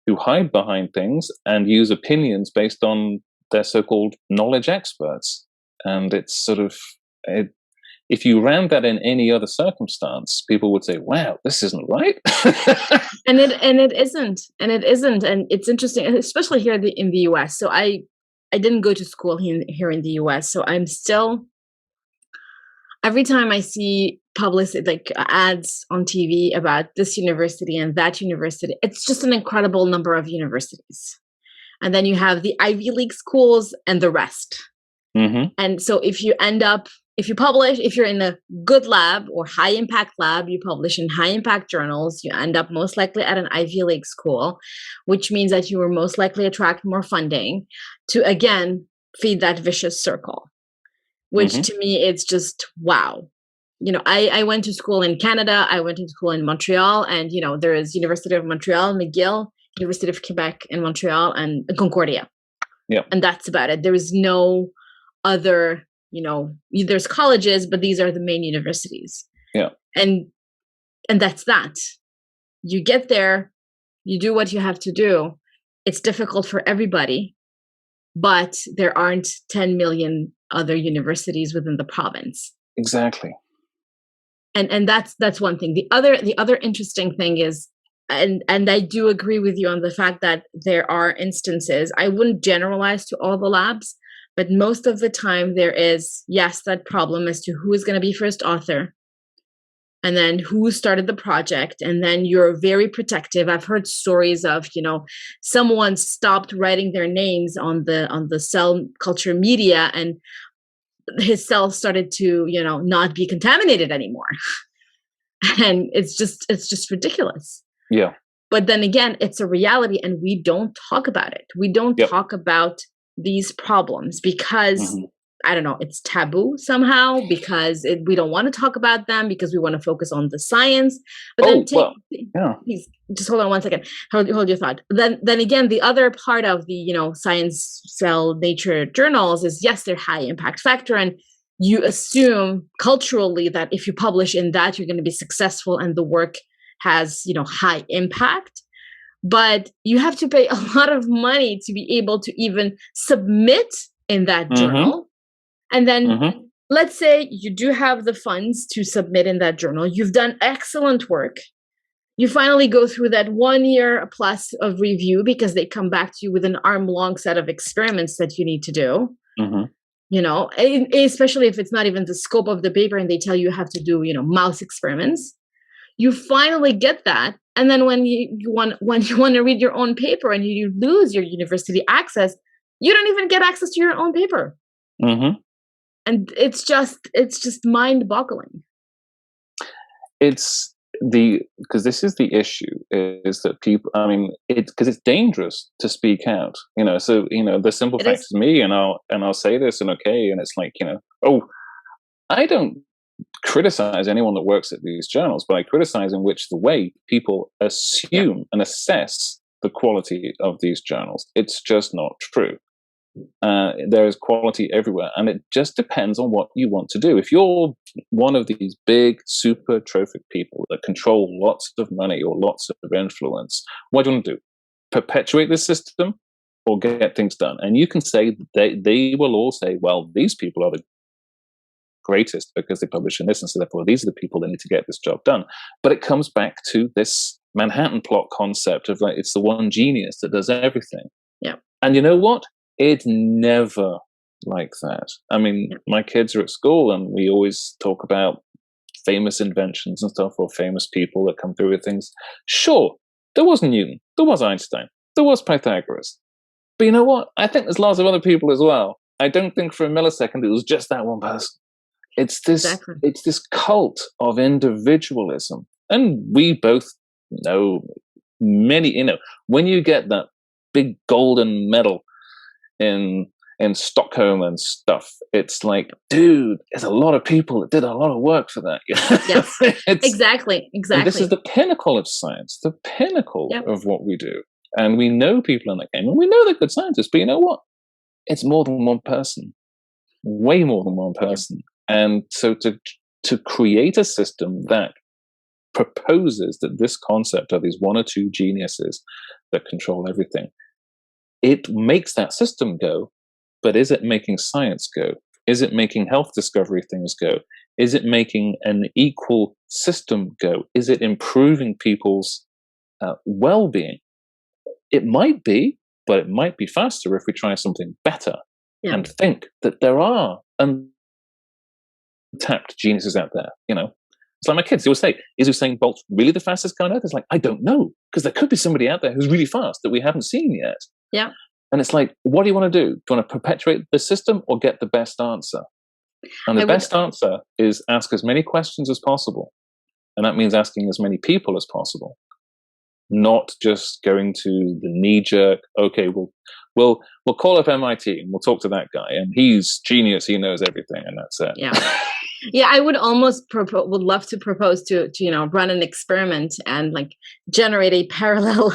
who hide behind things and use opinions based on their so-called knowledge experts. And it's if you ran that in any other circumstance, people would say, wow, this isn't right. and it isn't. And it's interesting, especially here in the US. So I didn't go to school here in the US. So I'm still, every time I see publicity, like ads on TV about this university and that university, it's just an incredible number of universities. And then you have the Ivy League schools and the rest. Mm-hmm. And so if you publish, if you're in a good lab or high impact lab, you publish in high impact journals, you end up most likely at an Ivy League school, which means that you will most likely attract more funding to, again, feed that vicious circle, which to me, it's just, wow. I went to school in Canada, I went to school in Montreal, and, there is University of Montreal, McGill, University of Quebec in Montreal, and Concordia. Yeah. And that's about it. There is no other, there's colleges, but these are the main universities. Yeah. And that's that. You get there, you do what you have to do. It's difficult for everybody, but there aren't 10 million other universities within the province. Exactly. And that's one thing. The other interesting thing is, and I do agree with you on the fact that there are instances, I wouldn't generalize to all the labs, but most of the time there is, yes, that problem as to who is going to be first author, and then who started the project, and then you're very protective. I've heard stories of, someone stopped writing their names on the cell culture media, and his cells started to, not be contaminated anymore. And it's just ridiculous. Yeah. But then again, it's a reality, and we don't talk about it. We don't talk about these problems because I don't know, it's taboo somehow, because we don't want to talk about them, because we want to focus on the science. But please just hold on one second. Hold your thought. Then again, the other part of the Science, Cell, Nature journals is, yes, they're high impact factor, and you assume culturally that if you publish in that, you're going to be successful and the work has high impact. But you have to pay a lot of money to be able to even submit in that journal. And then let's say you do have the funds to submit in that journal. You've done excellent work. You finally go through that 1 year plus of review, because they come back to you with an arm-long set of experiments that you need to do. Especially if it's not even the scope of the paper and they tell you have to do, mouse experiments. You finally get that. And then when you want to read your own paper and you lose your university access, you don't even get access to your own paper. And it's just mind-boggling. Because this is the issue, is that people, because it's dangerous to speak out, so, the simple fact is me, and I'll say this, and okay, and it's like, I don't criticize anyone that works at these journals, but I criticize in which the way people assume and assess the quality of these journals. It's just not true. There is quality everywhere, and it just depends on what you want to do. If you're one of these big, super trophic people that control lots of money or lots of influence, what do you want to do? Perpetuate the system or get things done? And you can say they will all say, well, these people are the greatest because they publish in this, and so therefore these are the people that need to get this job done. But it comes back to this Manhattan plot concept of like, it's the one genius that does everything. Yeah. And you know what? It's never like that. I mean, my kids are at school and we always talk about famous inventions and stuff, or famous people that come through with things. Sure, there was Newton, there was Einstein, there was Pythagoras. But you know what? I think there's lots of other people as well. I don't think for a millisecond it was just that one person. It's this cult of individualism. And we both know many, when you get that big golden medal in Stockholm and stuff, it's like, dude, there's a lot of people that did a lot of work for that. Yes, exactly. And this is the pinnacle of science, the pinnacle of what we do. And we know people in that game, and we know they're good scientists, but you know what? It's more than one person, way more than one person. And so to create a system that proposes that this concept of these one or two geniuses that control everything, it makes that system go. But is it making science go? Is it making health discovery things go? Is it making an equal system go? Is it improving people's well-being? It might be, but it might be faster if we try something better and think that there are untapped geniuses out there. It's like my kids, they always say, is Usain Bolt really the fastest guy on earth? It's like, I don't know, because there could be somebody out there who's really fast that we haven't seen yet. Yeah. And it's like, what do you want to do? Do you want to perpetuate the system or get the best answer? And the best answer is ask as many questions as possible. And that means asking as many people as possible. Not just going to the knee-jerk, okay, we'll call up MIT and we'll talk to that guy. And he's genius, he knows everything, and that's it. Yeah. Yeah, I would almost would love to propose to run an experiment and like generate a parallel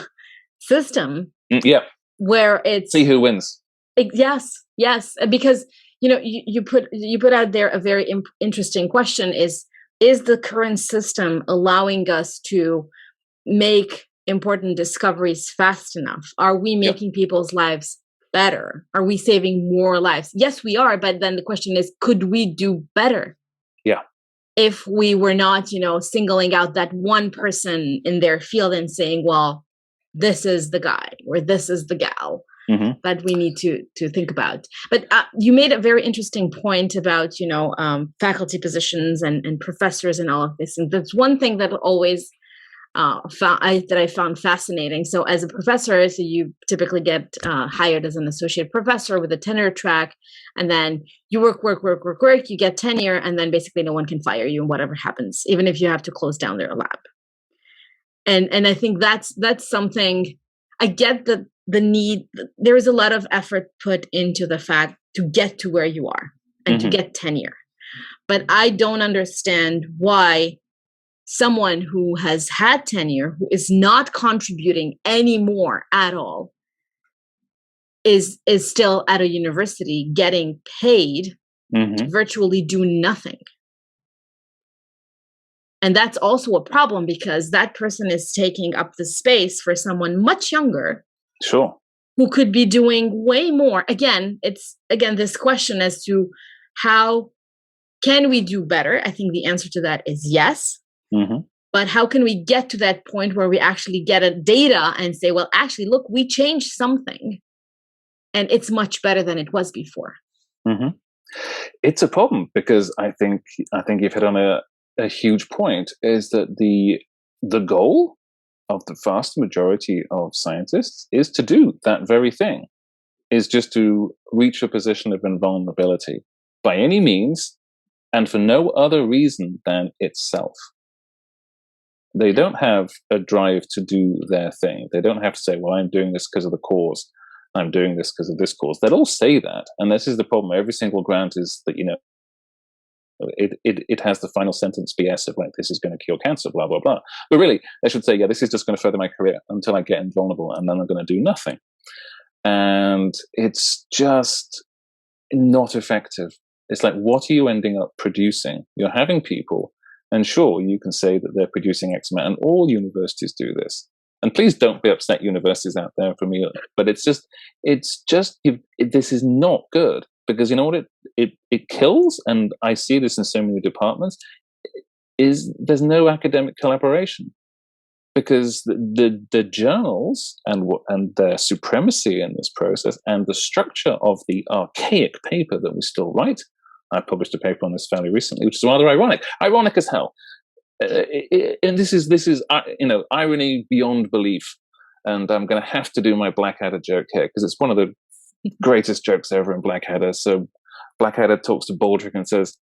system. Yeah. Where it's see who wins. Yes, because you put out there a very interesting question: is the current system allowing us to make important discoveries fast enough? Are we making people's lives better? Are we saving more lives? Yes, we are. But then the question is, could we do better? Yeah. If we were not, singling out that one person in their field and saying, well, this is the guy or this is the gal that we need to think about. But you made a very interesting point about, faculty positions and professors and all of this. And that's one thing that always I found fascinating. So as a professor, so you typically get hired as an associate professor with a tenure track, and then you work, you get tenure, and then basically no one can fire you, and whatever happens, even if you have to close down their lab. And I think that's something. I get the need. There is a lot of effort put into the fact to get to where you are and to get tenure, but I don't understand why someone who has had tenure, who is not contributing anymore at all, is still at a university getting paid to virtually do nothing. And that's also a problem because that person is taking up the space for someone much younger. Sure. Who could be doing way more. Again, it's this question as to how can we do better? I think the answer to that is yes. But how can we get to that point where we actually get a data and say, well, actually, look, we changed something and it's much better than it was before. It's a problem because I think you've hit on a huge point, is that the goal of the vast majority of scientists is to do that very thing, is just to reach a position of invulnerability by any means and for no other reason than itself. They don't have a drive to do their thing. They don't have to say, well, I'm doing this because of the cause. I'm doing this because of this cause. They'll all say that. And this is the problem. Every single grant is that, it has the final sentence BS of like, this is going to cure cancer, blah, blah, blah. But really, they should say, yeah, this is just going to further my career until I get invulnerable, and then I'm going to do nothing. And it's just not effective. It's like, what are you ending up producing? You're having people, and sure, you can say that they're producing X amount, and all universities do this. And please don't be upset, universities out there, for me. But this is not good. because you know what it kills, and I see this in so many departments, is there's no academic collaboration. Because the journals and their supremacy in this process and the structure of the archaic paper that we still write. I published a paper on this fairly recently, which is rather ironic as hell. And this is irony beyond belief. And I'm going to have to do my Blackadder joke here because it's one of the greatest jokes ever in Blackadder. So Blackadder talks to Baldric and says,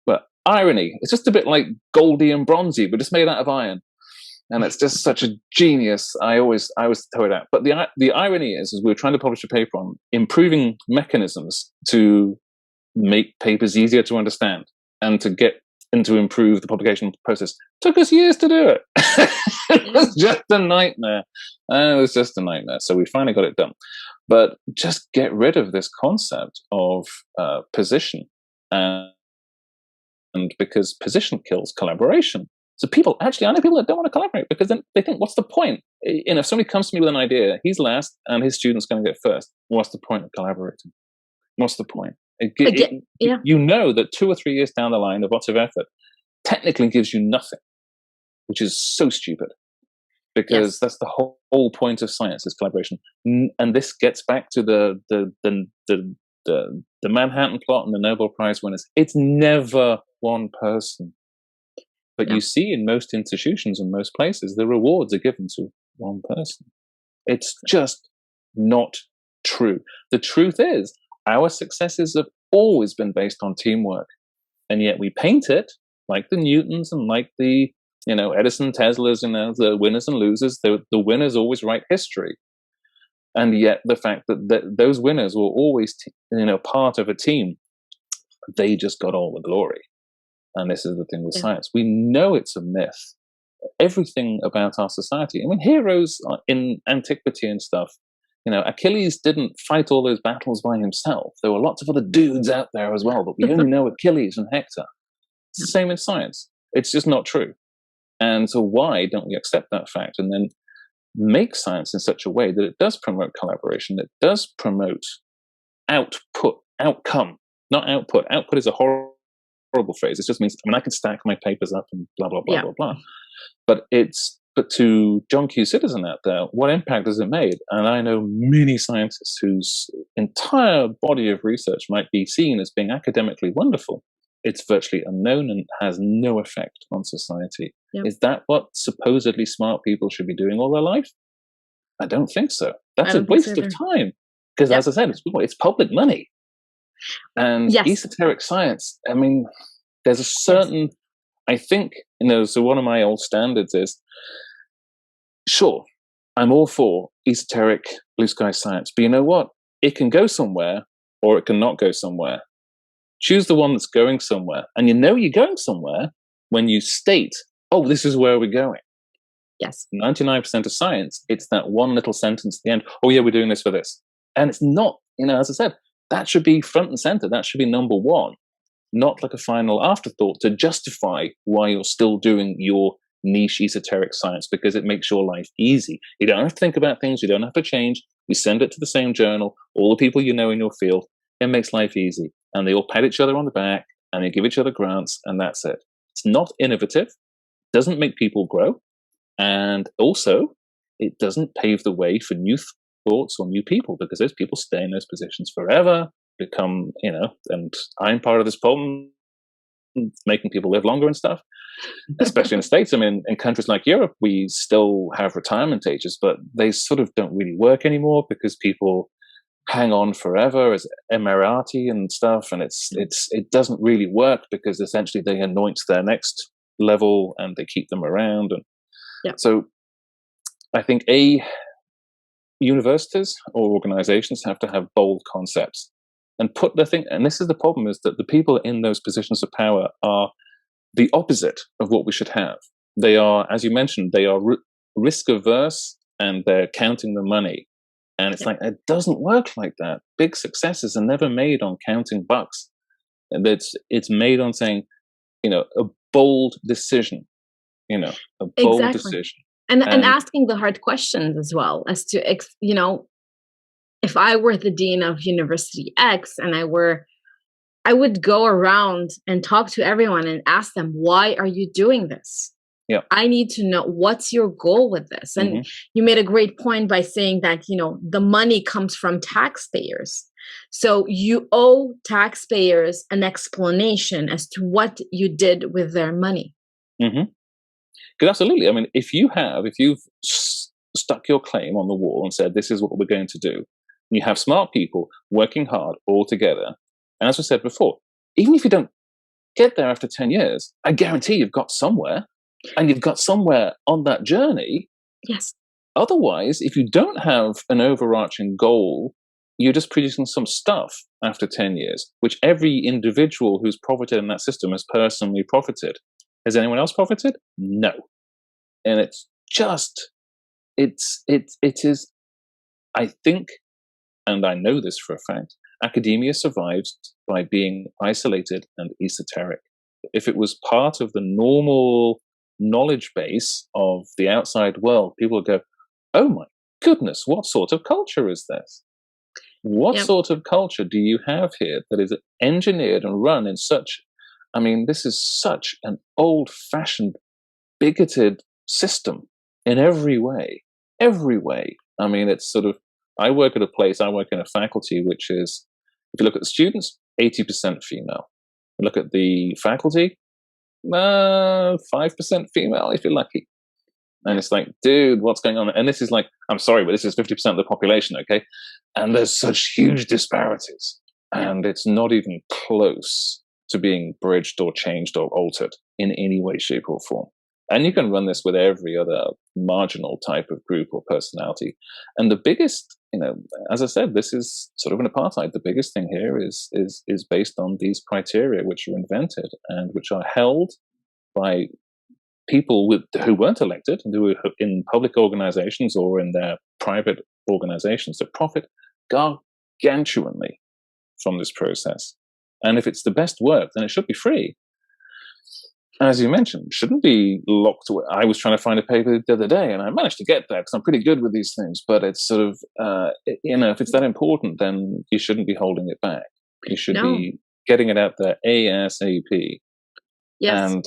"But irony, it's just a bit like Goldie and Bronzy, but just made out of iron." And it's just such a genius. I always throw it out. But the irony is we were trying to publish a paper on improving mechanisms to make papers easier to understand and to improve the publication process. Took us years to do it. It was just a nightmare. So we finally got it done. But just get rid of this concept of position, and because position kills collaboration. So I know people that don't want to collaborate because then they think, what's the point? If somebody comes to me with an idea, he's last and his student's going to get first. What's the point of collaborating? What's the point? You know that 2 or 3 years down the line of lots of effort technically gives you nothing, which is so stupid because that's the whole point of science is collaboration. And this gets back to the Manhattan Plot and the Nobel Prize winners. It's never one person. But you see in most institutions and most places, the rewards are given to one person. It's just not true. The truth is, our successes have always been based on teamwork. And yet we paint it like the Newtons and like the, Edison, Teslas, the winners and losers. The winners always write history. And yet the fact that those winners were always, part of a team, they just got all the glory. And this is the thing with science. We know it's a myth. Everything about our society. I mean, heroes in antiquity and stuff, Achilles didn't fight all those battles by himself. There were lots of other dudes out there as well, but we only know Achilles and Hector. It's the same in science. It's just not true. And so why don't we accept that fact and then make science in such a way that it does promote collaboration, it does promote outcome, not output. Output is a horrible phrase. It just means, I can stack my papers up and blah, blah, blah, blah, blah. But to John Q. Citizen out there, what impact has it made? And I know many scientists whose entire body of research might be seen as being academically wonderful. It's virtually unknown and has no effect on society. Yep. Is that what supposedly smart people should be doing all their life? I don't think so. That's a waste of time. Because as I said, it's public money. And esoteric science, there's a certain, I think, so one of my old standards is, sure, I'm all for esoteric blue sky science, but you know what? It can go somewhere or it can not go somewhere. Choose the one that's going somewhere. And you're going somewhere when you state, oh, this is where we're going. Yes. 99% of science, it's that one little sentence at the end, oh yeah, we're doing this for this. And it's not, as I said, that should be front and center. That should be number one, not like a final afterthought to justify why you're still doing your niche esoteric science, because it makes your life easy. You don't have to think about things. You don't have to change. You send it to the same journal, all the people you know in your field. It makes life easy. And they all pat each other on the back and they give each other grants, and that's it. It's not innovative, doesn't make people grow. And also, it doesn't pave the way for new thoughts or new people, because those people stay in those positions forever, become, and I'm part of this problem, making people live longer and stuff, especially in the States. In countries like Europe, we still have retirement ages, but they sort of don't really work anymore because people hang on forever as emirati and stuff. And it doesn't really work because essentially they anoint their next level and they keep them around. And so I think universities or organizations have to have bold concepts and put the thing. And this is the problem, is that the people in those positions of power are the opposite of what we should have. They are, as you mentioned, they are risk averse and they're counting the money. And it's like, it doesn't work like that. Big successes are never made on counting bucks. And it's made on saying, a bold decision, a bold decision. And asking the hard questions as well, as to, if I were the dean of University X and I were I would go around and talk to everyone and ask them, why are you doing this? Yeah. I need to know, what's your goal with this? And you made a great point by saying that, the money comes from taxpayers. So you owe taxpayers an explanation as to what you did with their money. Because absolutely, I mean, if you've stuck your claim on the wall and said, this is what we're going to do, and you have smart people working hard all together, and as I said before, even if you don't get there after 10 years, I guarantee you've got somewhere, and you've got somewhere on that journey. Yes. Otherwise, if you don't have an overarching goal, you're just producing some stuff after 10 years, which every individual who's profited in that system has personally profited. Has anyone else profited? No. And it's just, it is, I think, and I know this for a fact, academia survives by being isolated and esoteric. If it was part of the normal knowledge base of the outside world, people would go, oh my goodness, what sort of culture is this? What sort of culture do you have here that is engineered and run in such, I mean, this is such an old-fashioned, bigoted system in every way. Every way. I mean, it's sort of, I work in a faculty which is, if you look at the students, 80% female. You look at the faculty, 5% female if you're lucky. And it's like, dude, what's going on? And this is like, I'm sorry, but this is 50% of the population, okay? And there's such huge disparities. And it's not even close to being bridged or changed or altered in any way, shape, or form. And you can run this with every other marginal type of group or personality. And the biggest, as I said, this is sort of an apartheid. The biggest thing here is based on these criteria which are invented and which are held by people who weren't elected and who were in public organizations or in their private organizations that profit gargantuanly from this process. And if it's the best work, then it should be free. As you mentioned, shouldn't be locked away. I was trying to find a paper the other day, and I managed to get that because I'm pretty good with these things. But it's sort of, if it's that important, then you shouldn't be holding it back. You should be getting it out there ASAP. Yes. And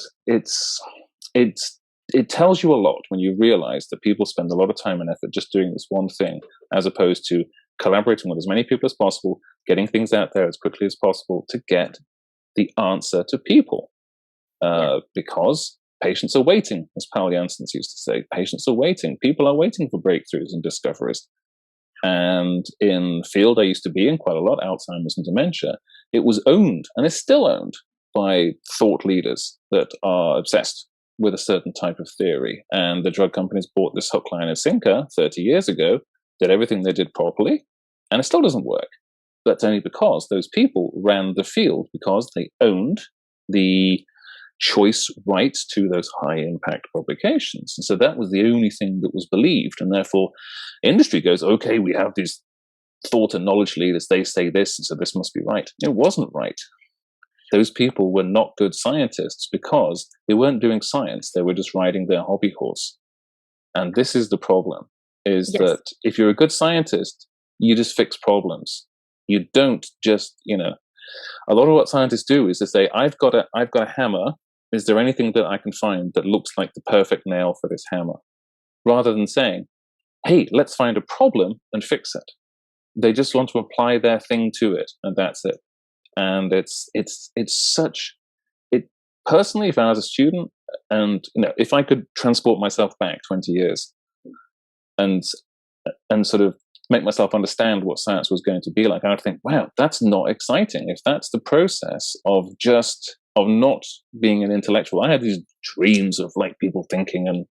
it tells you a lot when you realize that people spend a lot of time and effort just doing this one thing, as opposed to collaborating with as many people as possible, getting things out there as quickly as possible to get the answer to people. Because patients are waiting, as Paul Janssen used to say. Patients are waiting. People are waiting for breakthroughs and discoveries. And in the field I used to be in quite a lot, Alzheimer's and dementia, it was owned, and is still owned, by thought leaders that are obsessed with a certain type of theory. And the drug companies bought this hook, line, and sinker 30 years ago, did everything they did properly, and it still doesn't work. That's only because those people ran the field, because they owned the choice rights to those high impact publications. And so that was the only thing that was believed. And therefore industry goes, okay, we have these thought and knowledge leaders, they say this, and so this must be right. It wasn't right. Those people were not good scientists because they weren't doing science. They were just riding their hobby horse. And this is the problem, is that if you're a good scientist, you just fix problems. You don't just, a lot of what scientists do is they say, I've got a hammer. Is there anything that I can find that looks like the perfect nail for this hammer? Rather than saying, hey, let's find a problem and fix it. They just want to apply their thing to it, and that's it. And it's personally, if I was a student, and if I could transport myself back 20 years and sort of make myself understand what science was going to be like, I would think, wow, that's not exciting. If that's the process of not being an intellectual, I had these dreams of like people thinking and,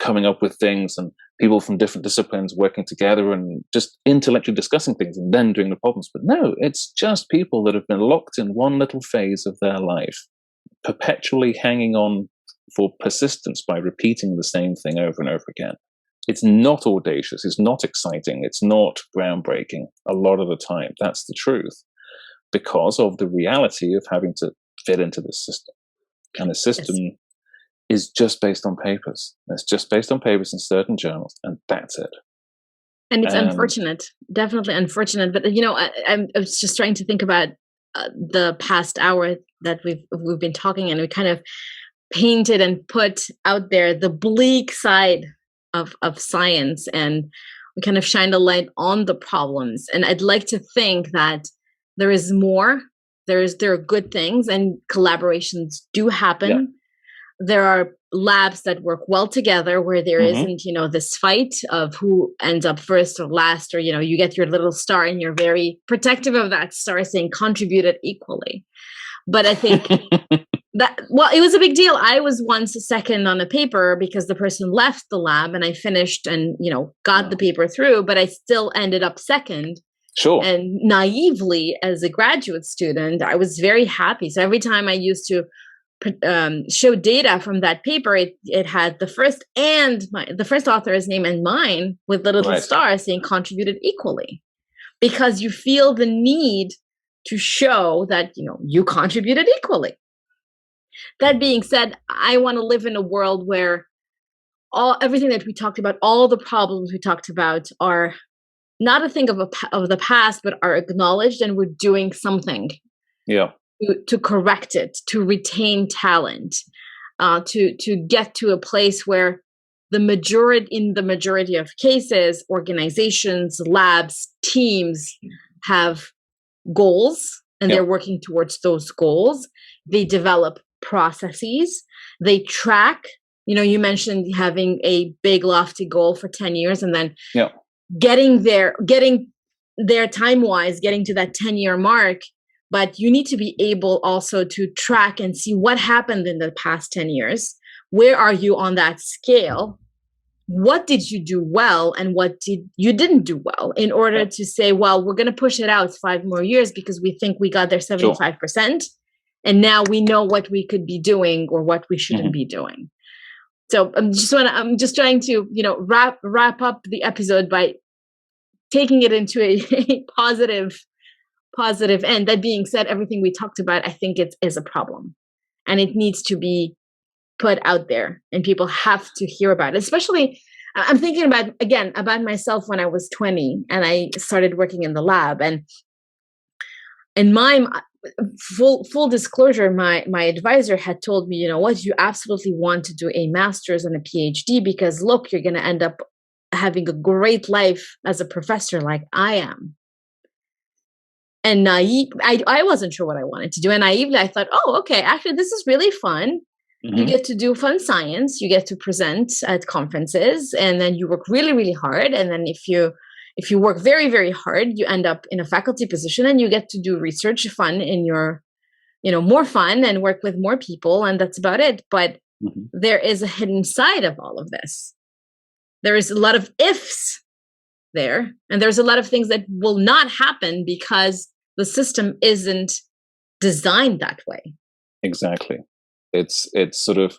coming up with things, and people from different disciplines working together and just intellectually discussing things and then doing the problems. But no, it's just people that have been locked in one little phase of their life, perpetually hanging on for persistence by repeating the same thing over and over again. It's not audacious. It's not exciting. It's not groundbreaking a lot of the time. That's the truth, because of the reality of having to fit into the system. And the system is just based on papers. It's just based on papers in certain journals, and that's it. And it's unfortunate, definitely unfortunate. But I was just trying to think about the past hour that we've been talking, and we kind of painted and put out there the bleak side of science, and we kind of shined a light on the problems. And I'd like to think that there is more. There are good things, and collaborations do happen. Yeah. There are labs that work well together where there isn't, this fight of who ends up first or last, or, you get your little star and you're very protective of that star, saying contributed equally. But I think it was a big deal. I was once a second on a paper because the person left the lab, and I finished and, got the paper through, but I still ended up second. Sure. And naively, as a graduate student, I was very happy. So every time I used to show data from that paper, it had the first author's name and mine with the little star saying contributed equally, because you feel the need to show that you contributed equally. That being said, I want to live in a world where everything that we talked about, all the problems we talked about, are not a thing of the past, but are acknowledged, and we're doing something. Yeah. To correct it, to retain talent, to get to a place where in the majority of cases, organizations, labs, teams have goals, and they're working towards those goals. They develop processes. They track. You mentioned having a big lofty goal for 10 years, and then getting there time-wise, getting to that 10-year mark. But you need to be able also to track and see what happened in the past 10 years. Where are you on that scale? What did you do well, and what you didn't do well, in order to say, well, we're going to push it out 5 more years because we think we got there 75%. And now we know what we could be doing or what we shouldn't be doing. So I'm just trying to, wrap up the episode by taking it into a positive end. That being said, everything we talked about, I think it is a problem, and it needs to be put out there, and people have to hear about it. Especially, I'm thinking about myself when I was 20 and I started working in the lab, and my full disclosure, my advisor had told me, you absolutely want to do a master's and a PhD, because look, you're going to end up having a great life as a professor like I am. And I wasn't sure what I wanted to do. And naively, I thought, oh, okay, actually, this is really fun. You get to do fun science. You get to present at conferences, and then you work really, really hard. And then if you work very, very hard, you end up in a faculty position, and you get to do research fun in your, more fun, and work with more people. And that's about it. But there is a hidden side of all of this. There is a lot of ifs there. And there's a lot of things that will not happen because the system isn't designed that way. Exactly. It's sort of,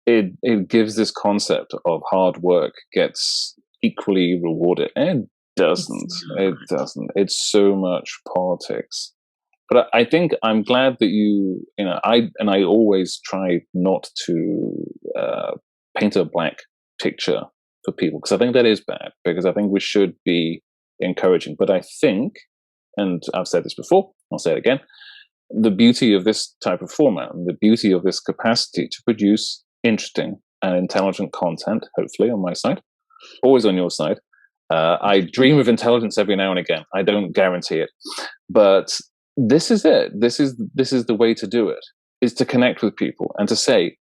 it gives this concept of hard work gets equally rewarded. And it doesn't. It doesn't. It's so much politics. But I think I'm glad that I always try not to paint a black picture for people, because I think that is bad, because I think we should be encouraging. But I think, and I've said this before, I'll say it again, the beauty of this type of format and the beauty of this capacity to produce interesting and intelligent content, hopefully on my side, always on your side. I dream of intelligence every now and again. I don't guarantee it, but this is it. This is the way to do it, is to connect with people and to say,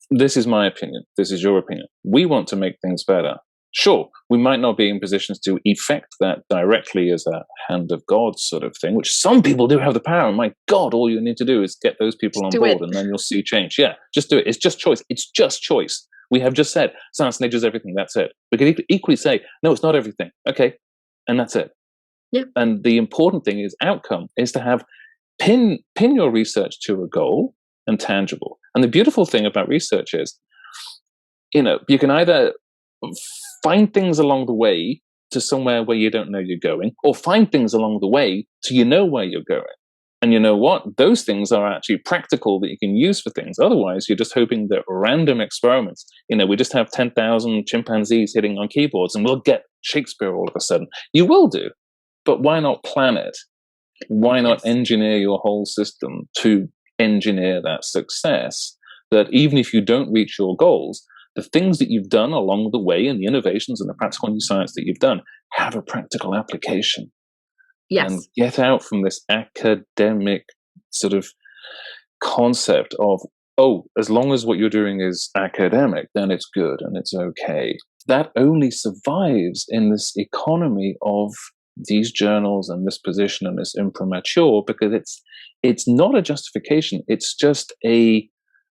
this is my opinion. This is your opinion. We want to make things better. Sure, we might not be in positions to effect that directly as a hand of God sort of thing, which some people do have the power. And my God, all you need to do is get those people on board, and then you'll see change. Yeah, just do it. It's just choice. It's just choice. We have just said science and nature is everything. That's it. We could equally say, no, it's not everything. Okay, and that's it. Yeah. And the important thing is outcome, is to have pin your research to a goal and tangible. And the beautiful thing about research is, you can either find things along the way to somewhere where you don't know you're going, or find things along the way to where you're going. And you know what? Those things are actually practical that you can use for things. Otherwise, you're just hoping that random experiments, we just have 10,000 chimpanzees hitting on keyboards and we'll get Shakespeare all of a sudden. You will do, but why not plan it? Why not Yes. engineer your whole system to engineer that success, that even if you don't reach your goals, the things that you've done along the way and the innovations and the practical new science that you've done have a practical application. Yes. And get out from this academic sort of concept of, oh, as long as what you're doing is academic, then it's good and it's okay. That only survives in this economy of these journals and this position and this imprimatur, because it's not a justification. It's just it's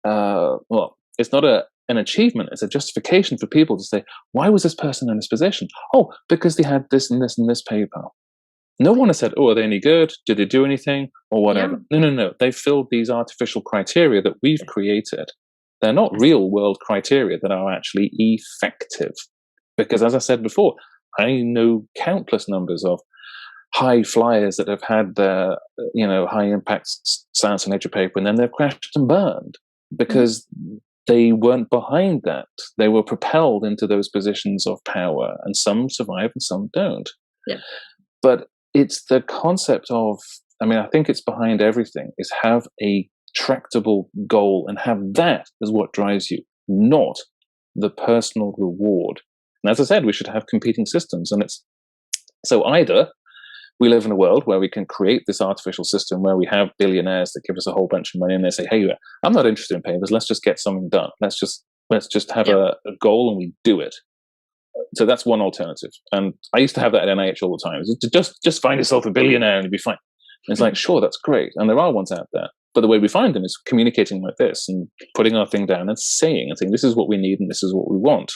not an achievement. It's a justification for people to say, why was this person in this position? Oh, because they had this and this and this paper. No one has said, oh, are they any good? Did they do anything? Or whatever. Yeah. No. They filled these artificial criteria that we've created. They're not real world criteria that are actually effective. Because as I said before, I know countless numbers of high flyers that have had their, high impact science and nature paper, and then they've crashed and burned because they weren't behind that. They were propelled into those positions of power, and some survive and some don't. Yeah. But it's the concept of, I think it's behind everything, is have a tractable goal and have that as what drives you, not the personal reward. And as I said, we should have competing systems. And it's so either we live in a world where we can create this artificial system where we have billionaires that give us a whole bunch of money and they say, hey, I'm not interested in papers. Let's just get something done. Let's just have a goal and we do it. So that's one alternative. And I used to have that at NIH all the time. Just find yourself a billionaire and you'll be fine. And it's like, sure, that's great. And there are ones out there. But the way we find them is communicating like this and putting our thing down and saying, this is what we need and this is what we want.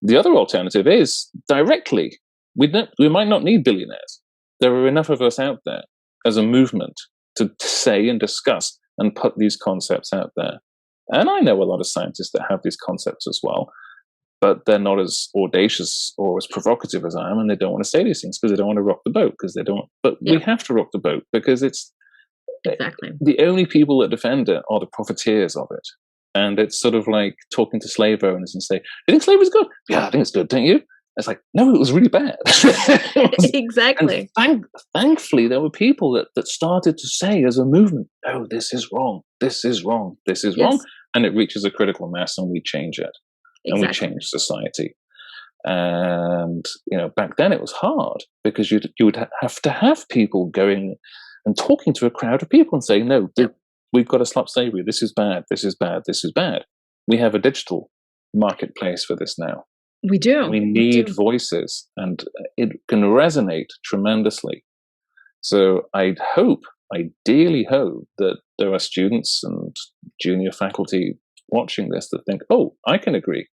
The other alternative is directly. We might not need billionaires. There are enough of us out there as a movement to say and discuss and put these concepts out there. And I know a lot of scientists that have these concepts as well, but they're not as audacious or as provocative as I am, and they don't want to say these things because they don't want to rock the boat, because they don't. But we have to rock the boat because it's exactly the only people that defend it are the profiteers of it. And it's sort of like talking to slave owners and say, "You think slavery's good? Yeah, I think it's good, don't you?" It's like, no, it was really bad. Exactly. And thankfully, there were people that started to say as a movement, "No, this is wrong. This is wrong. This is wrong," and it reaches a critical mass, and we change it. And we change society. And back then it was hard because you would have to have people going and talking to a crowd of people and saying, no, we've got to stop slavery. This is bad. This is bad. This is bad. We have a digital marketplace for this now. We do. We need voices, and it can resonate tremendously. So ideally hope that there are students and junior faculty watching this that think, oh, I can agree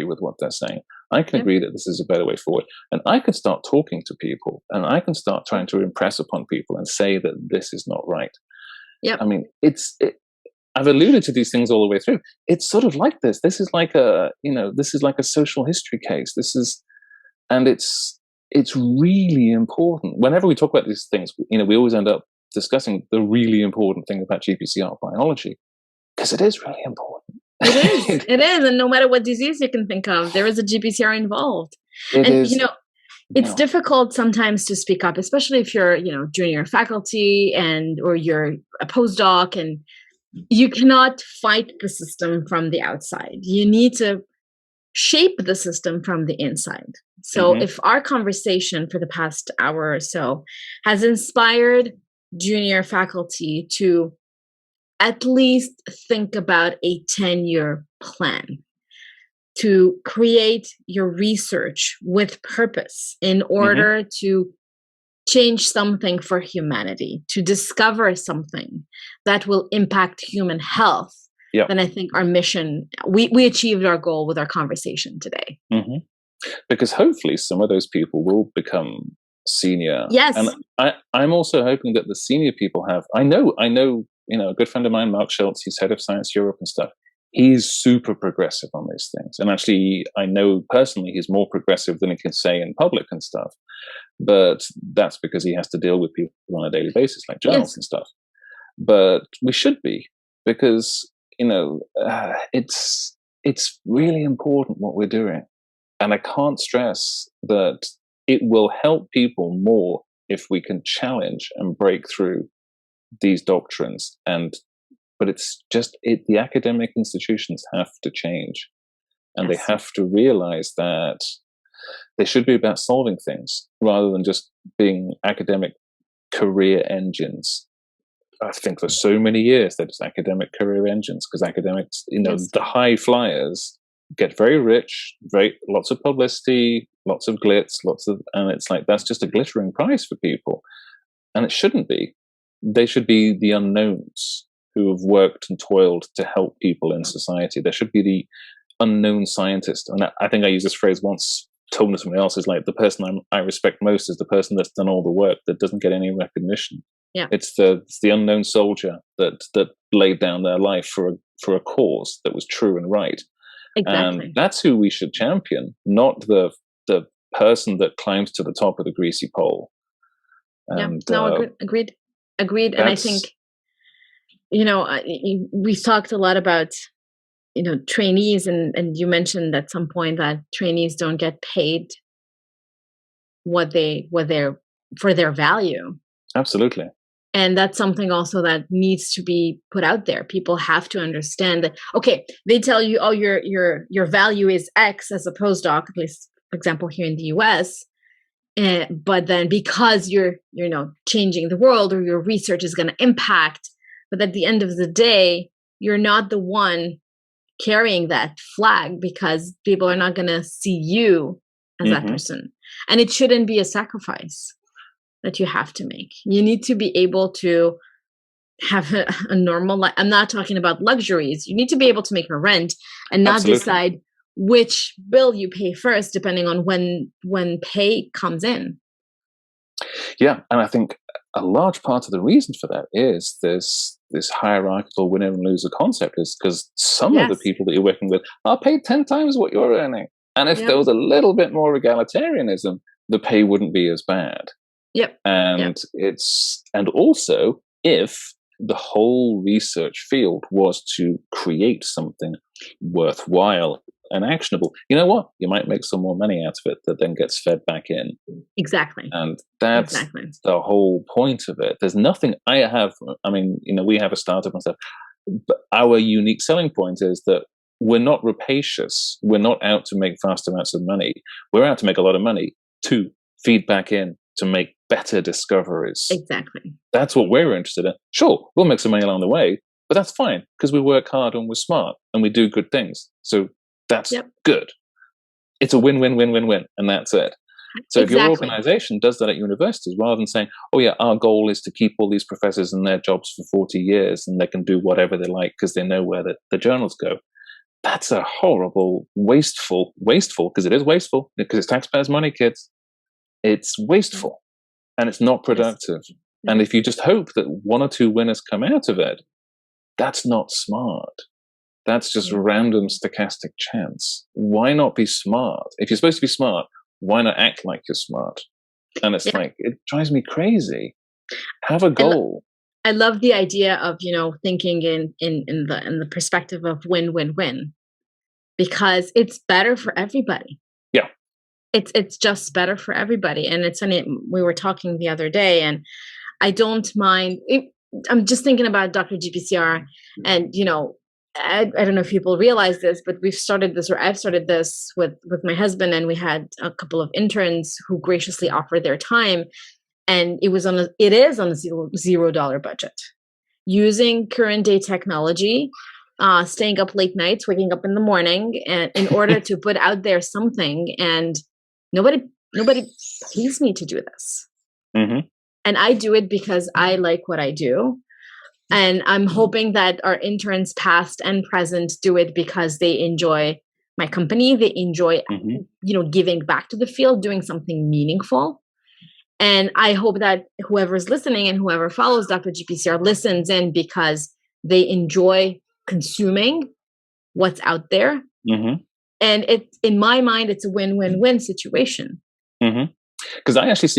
with what they're saying. I can agree that this is a better way forward. And I can start talking to people, and I can start trying to impress upon people and say that this is not right. Yep. I've alluded to these things all the way through. It's sort of like this. This is like a social history case. It's really important. Whenever we talk about these things, we always end up discussing the really important thing about GPCR biology, because it is really important. It is. And no matter what disease you can think of, there is a GPCR involved. It's difficult sometimes to speak up, especially if you're, junior faculty or you're a postdoc, and you cannot fight the system from the outside. You need to shape the system from the inside. So if our conversation for the past hour or so has inspired junior faculty to at least think about a 10-year plan, to create your research with purpose in order to change something for humanity, to discover something that will impact human health, then I think our mission, we achieved our goal with our conversation today. Because hopefully some of those people will become senior. Yes. And I'm also hoping that the senior people I know, a good friend of mine, Mark Schultz, he's head of Science Europe and stuff. He's super progressive on these things. And actually, I know personally he's more progressive than he can say in public and stuff. But that's because he has to deal with people on a daily basis, like journals and stuff. But we should be, because, it's really important what we're doing. And I can't stress that it will help people more if we can challenge and break through these doctrines. But it's just the academic institutions have to change, and Yes. they have to realize that they should be about solving things rather than just being academic career engines. I think for so many years they're just academic career engines, because academics, Yes. the high flyers get very rich, lots of publicity, lots of glitz, and it's like that's just a glittering prize for people, and it shouldn't be. They should be the unknowns who have worked and toiled to help people in society. There should be the unknown scientist. And I think I used this phrase once, told to somebody else, is like, the person I respect most is the person that's done all the work that doesn't get any recognition. Yeah. It's the unknown soldier that laid down their life for a cause that was true and right. Exactly. And that's who we should champion, not the person that climbs to the top of the greasy pole. And, agreed. And I think, we've talked a lot about, trainees, and you mentioned at some point that trainees don't get paid what they're for their value. Absolutely. And that's something also that needs to be put out there. People have to understand that, okay, they tell you, oh, your value is X as a postdoc, at least, for example, here in the US. But then because you're changing the world, or your research is going to impact, but at the end of the day, you're not the one carrying that flag, because people are not going to see you as that person. And it shouldn't be a sacrifice that you have to make. You need to be able to have a normal life. I'm not talking about luxuries. You need to be able to make a rent and not decide which bill you pay first, depending on when pay comes in. Yeah, and I think a large part of the reason for that is this hierarchical winner and loser concept, is because some of the people that you're working with are paid 10 times what you're earning. And if there was a little bit more egalitarianism, the pay wouldn't be as bad. Yep. And and also, if the whole research field was to create something worthwhile and actionable, you know what? You might make some more money out of it that then gets fed back in. Exactly. And that's the whole point of it. There's nothing we have a startup and stuff, but our unique selling point is that we're not rapacious. We're not out to make vast amounts of money. We're out to make a lot of money to feed back in, to make better discoveries. Exactly. That's what we're interested in. Sure, we'll make some money along the way, but that's fine, because we work hard and we're smart and we do good things. So that's good. It's a win-win-win-win-win, and that's it. So if your organization does that at universities, rather than saying, oh yeah, our goal is to keep all these professors in their jobs for 40 years and they can do whatever they like because they know where the journals go, that's a horrible, wasteful, because it is wasteful, because it's taxpayers' money, kids. It's wasteful, and it's not productive. Yes. And if you just hope that one or two winners come out of it, that's not smart. That's just random stochastic chance. Why not be smart? If you're supposed to be smart, why not act like you're smart? And it's like, it drives me crazy. Have a goal. I love the idea of, thinking in the perspective of win-win-win, because it's better for everybody. Yeah. It's just better for everybody. And it's funny, we were talking the other day, and I don't mind. I'm just thinking about Dr. GPCR, and I don't know if people realize this, but I've started this with my husband, and we had a couple of interns who graciously offered their time, and it is on a $0 budget, using current day technology, staying up late nights, waking up in the morning, and in order to put out there something. And nobody pays me to do this. Mm-hmm. And I do it because I like what I do. And I'm hoping that our interns, past and present, do it because they enjoy my company. They enjoy, giving back to the field, doing something meaningful. And I hope that whoever's listening and whoever follows Dr. GPCR listens in because they enjoy consuming what's out there. Mm-hmm. And in my mind, it's a win-win-win situation. Because I actually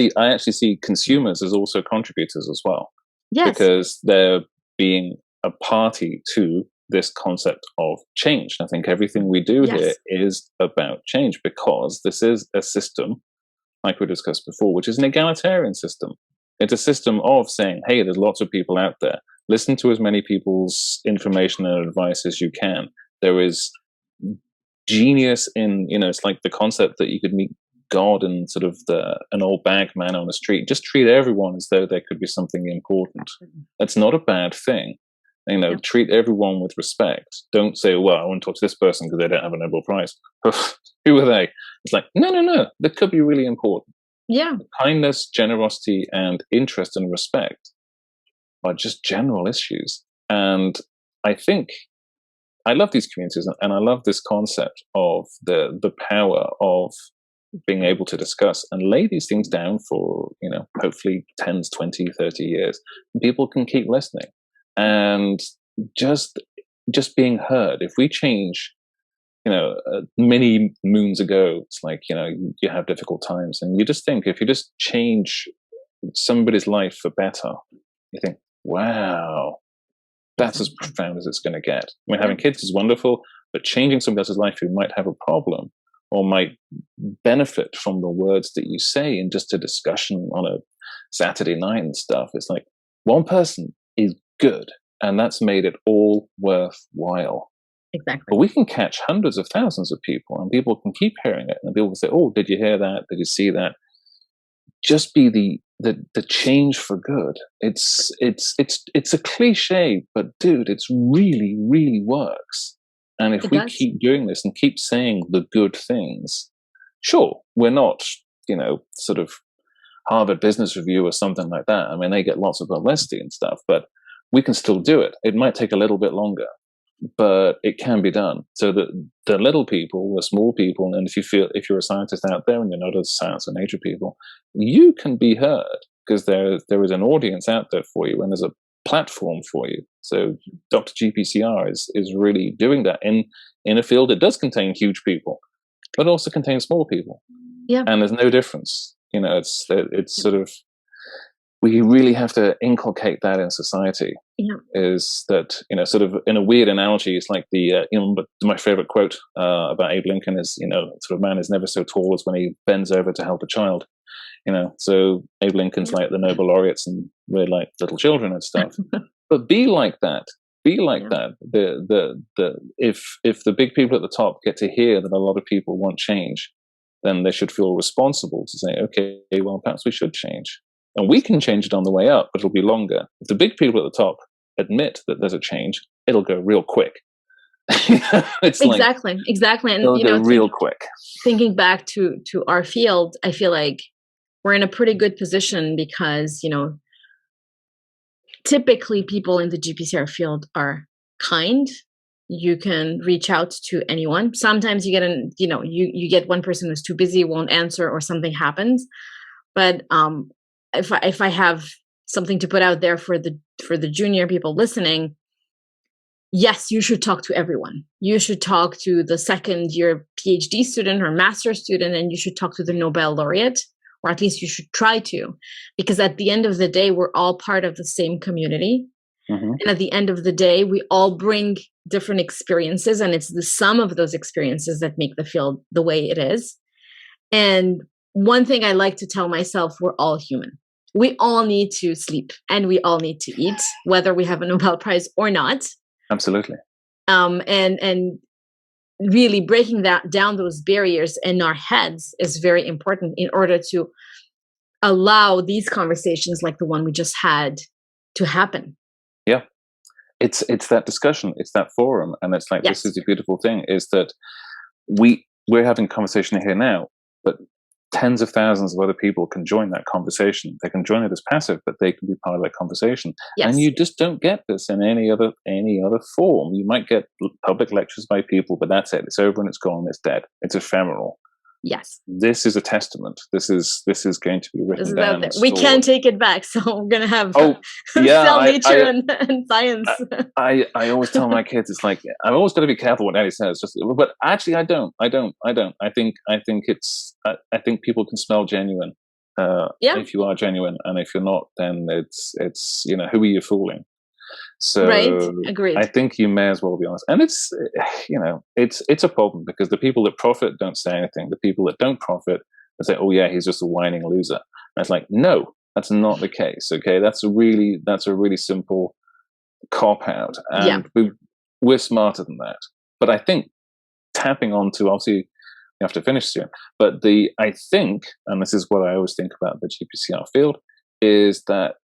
see consumers as also contributors as well. Yes. Because they're being a party to this concept of change. I think everything we do here is about change, because this is a system like we discussed before, which is an egalitarian system. It's a system of saying, hey, there's lots of people out there. Listen to as many people's information and advice as you can. There is genius in, it's like the concept that you could meet God and sort of an old bag man on the street. Just treat everyone as though there could be something important. That's not a bad thing. Treat everyone with respect. Don't say, well, I want to talk to this person because they don't have a Nobel Prize. Who are they? It's like, no, that could be really important. Yeah. Kindness, generosity, and interest and respect are just general issues. And I think I love these communities, and I love this concept of the power of being able to discuss and lay these things down for, hopefully 10, 20, 30 years. And people can keep listening. And just being heard. If we change, many moons ago, it's like, you have difficult times, and you just think, if you just change somebody's life for better, you think, wow, that's as profound as it's going to get. I mean, having kids is wonderful, but changing somebody else's life who might have a problem or might benefit from the words that you say in just a discussion on a Saturday night and stuff, it's like one person is good, and that's made it all worthwhile. Exactly. But we can catch hundreds of thousands of people, and people can keep hearing it, and people can say, oh, did you hear that? Did you see that? Just be the change for good. It's a cliche, but dude, it's really, really works. And if we keep doing this and keep saying the good things, sure, we're not, sort of Harvard Business Review or something like that. I mean, they get lots of publicity and stuff, but we can still do it. It might take a little bit longer, but it can be done. So that the little people, the small people, and if you're a scientist out there and you're not a science or nature people, you can be heard because there is an audience out there for you, and there's a platform for you. So Dr. GPCR is really doing that in a field that does contain huge people, but also contains small people. Yeah. And there's no difference. It's sort of, we really have to inculcate that in society. Yeah. Is that, sort of in a weird analogy, it's like but my favorite quote about Abe Lincoln is, sort of, man is never so tall as when he bends over to help a child. So Abe Lincoln's like the Nobel laureates, and we're like little children and stuff. But be like that. Be like that. If the big people at the top get to hear that a lot of people want change, then they should feel responsible to say, okay, well, perhaps we should change. And we can change it on the way up, but it'll be longer. If the big people at the top admit that there's a change, it'll go real quick. It's exactly. And it'll go real quick. Thinking back to our field, I feel like we're in a pretty good position because, typically people in the GPCR field are kind. You can reach out to anyone. Sometimes you get you get one person who's too busy, won't answer, or something happens. But if I have something to put out there for the junior people listening, yes, you should talk to everyone. You should talk to the second year PhD student or master's student, and you should talk to the Nobel laureate, or at least you should try to, because at the end of the day, we're all part of the same community. Mm-hmm. And at the end of the day, we all bring different experiences, and it's the sum of those experiences that make the field the way it is. And one thing I like to tell myself, we're all human. We all need to sleep and we all need to eat, whether we have a Nobel Prize or not. Absolutely. And really breaking down those barriers in our heads is very important in order to allow these conversations like the one we just had to happen. Yeah. It's that discussion, it's that forum. And it's like, yes. This is the beautiful thing, is that we're having a conversation here now, but tens of thousands of other people can join that conversation. They can join it as passive, but they can be part of that conversation. Yes. And you just don't get this in any other form. You might get public lectures by people, but that's it. It's over and it's gone. It's dead. It's ephemeral. Yes. This is a testament. This is going to be written down. We can't take it back, so we're going to have cell nature and science. I always tell my kids, it's like, I've always got to be careful what Eddie says. But actually, I don't. I think people can smell genuine. If you are genuine, and if you're not, then it's who are you fooling? So right, agreed. I think you may as well be honest. And it's it's a problem because the people that profit don't say anything. The people that don't profit They say, oh yeah, he's just a whining loser. And it's like, no, that's not the case. Okay, that's a really simple cop out, and we're smarter than that. But I think tapping onto, obviously you have to finish soon, but I think, and this is what I always think about the GPCR field, is that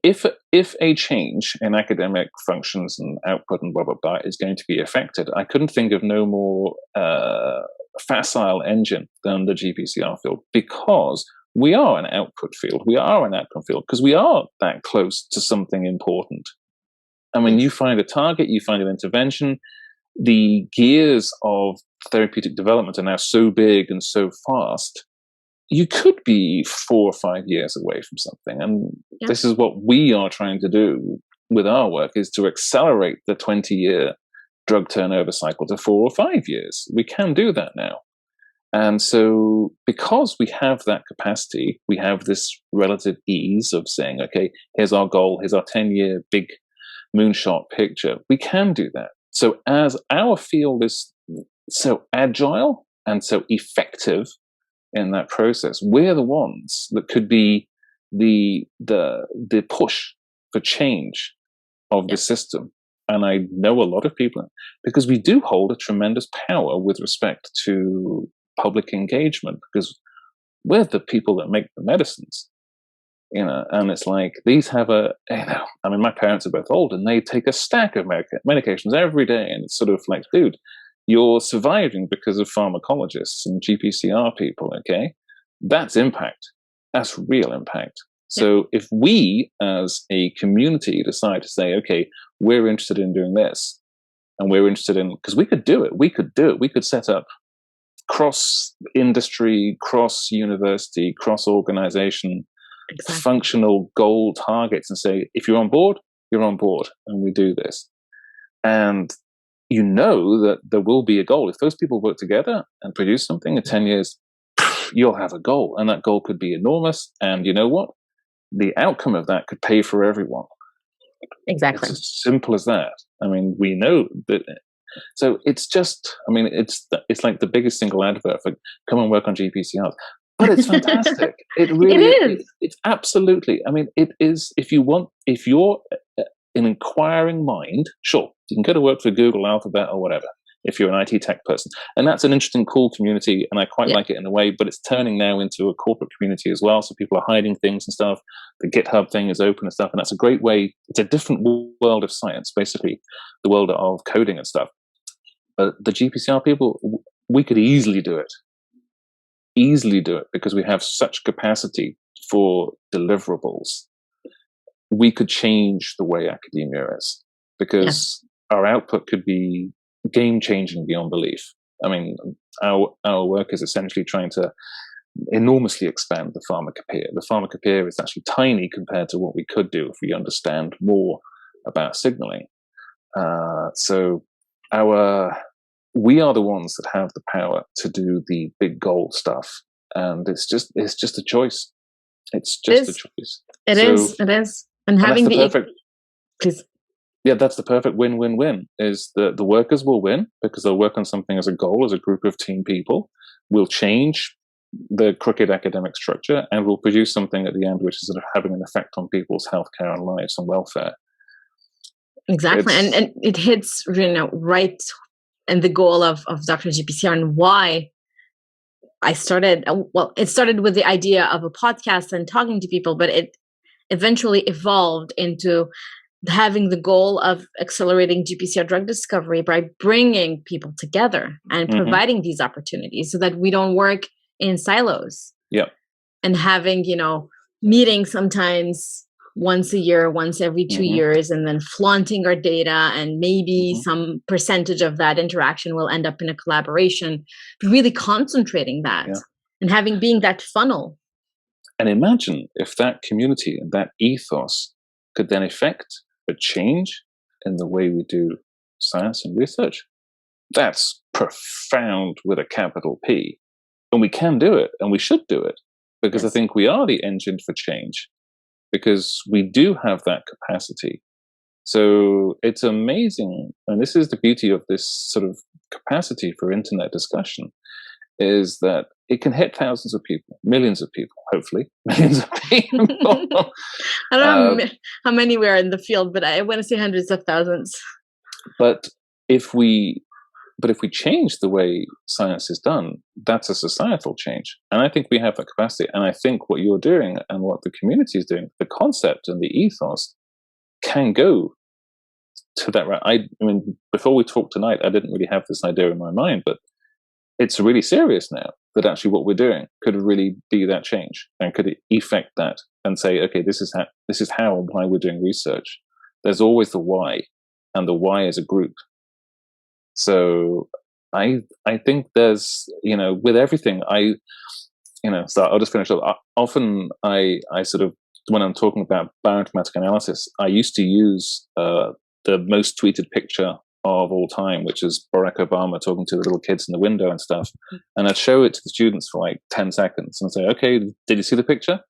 if a change in academic functions and output and blah blah blah is going to be affected, I couldn't think of no more facile engine than the GPCR field, because we are an output field, we are an outcome field, because we are that close to something important. I mean, you find a target, you find an intervention. The gears of therapeutic development are now so big and so fast. You could be 4 or 5 years away from something. And this is what we are trying to do with our work, is to accelerate the 20-year drug turnover cycle to 4 or 5 years. We can do that now. And so because we have that capacity, we have this relative ease of saying, okay, here's our goal, here's our 10-year big moonshot picture. We can do that. So as our field is so agile and so effective in that process, we're the ones that could be the push for change of the system. And I know a lot of people, because we do hold a tremendous power with respect to public engagement, because we're the people that make the medicines, and it's like, these have I mean, my parents are both old, and they take a stack of medications every day, and it's sort of like, dude, you're surviving because of pharmacologists and GPCR people, okay? That's impact. That's real impact. So if we as a community decide to say, okay, we're interested in doing this, and we're interested in, because we could do it, we could set up cross-industry, cross-university, cross-organization, functional goal targets, and say, if you're on board, and we do this. And you know that there will be a goal. If those people work together and produce something in 10 years, you'll have a goal, and that goal could be enormous. And you know what? The outcome of that could pay for everyone. Exactly. It's as simple as that. I mean, we know that. So it's just, I mean, it's like the biggest single advert for come and work on GPCRs. But it's fantastic. It really is. It's absolutely. I mean, it is. If you're an inquiring mind, sure, you can go to work for Google, Alphabet, or whatever, if you're an IT tech person. And that's an interesting, cool community, and I quite like it in a way, but it's turning now into a corporate community as well, so people are hiding things and stuff. The GitHub thing is open and stuff, and that's a great way. It's a different world of science, basically, the world of coding and stuff. But the GPCR people, we could easily do it, because we have such capacity for deliverables. We could change the way academia is, because our output could be game-changing beyond belief. I mean, our work is essentially trying to enormously expand the pharmacopoeia. The pharmacopoeia is actually tiny compared to what we could do if we understand more about signaling. So we are the ones that have the power to do the big goal stuff, and it's just a choice. It's just a choice. It is. And having the perfect, please. Yeah, that's the perfect win-win-win. Is the workers will win because they'll work on something as a goal, as a group of team people. We'll change the crooked academic structure, and we'll produce something at the end which is sort of having an effect on people's healthcare and lives and welfare. Exactly, and it hits right in the goal of Dr. GPCR, and why I started. Well, it started with the idea of a podcast and talking to people, but it eventually evolved into having the goal of accelerating GPCR drug discovery by bringing people together and providing these opportunities so that we don't work in silos. Yeah. And having, meetings sometimes once a year, once every 2 years, and then flaunting our data, and maybe some percentage of that interaction will end up in a collaboration, but really concentrating that and being that funnel. And imagine if that community and that ethos could then affect a change in the way we do science and research. That's profound with a capital P. And we can do it, and we should do it, because I think we are the engine for change, because we do have that capacity. So it's amazing. And this is the beauty of this sort of capacity for internet discussion, is that it can hit thousands of people, millions of people, hopefully, millions of people. I don't know how many we are in the field, but I want to say hundreds of thousands. But if we change the way science is done, that's a societal change. And I think we have that capacity. And I think what you're doing and what the community is doing, the concept and the ethos can go to that. I mean, before we talked tonight, I didn't really have this idea in my mind, but it's really serious now that actually what we're doing could really be that change and could effect that and say, okay, this is how and why we're doing research. There's always the why, and the why is a group. So I think there's, with everything, so I'll just finish up. Often I sort of, when I'm talking about bioinformatic analysis, I used to use the most tweeted picture of all time, which is Barack Obama talking to the little kids in the window and stuff. And I'd show it to the students for like 10 seconds and say, okay, did you see the picture?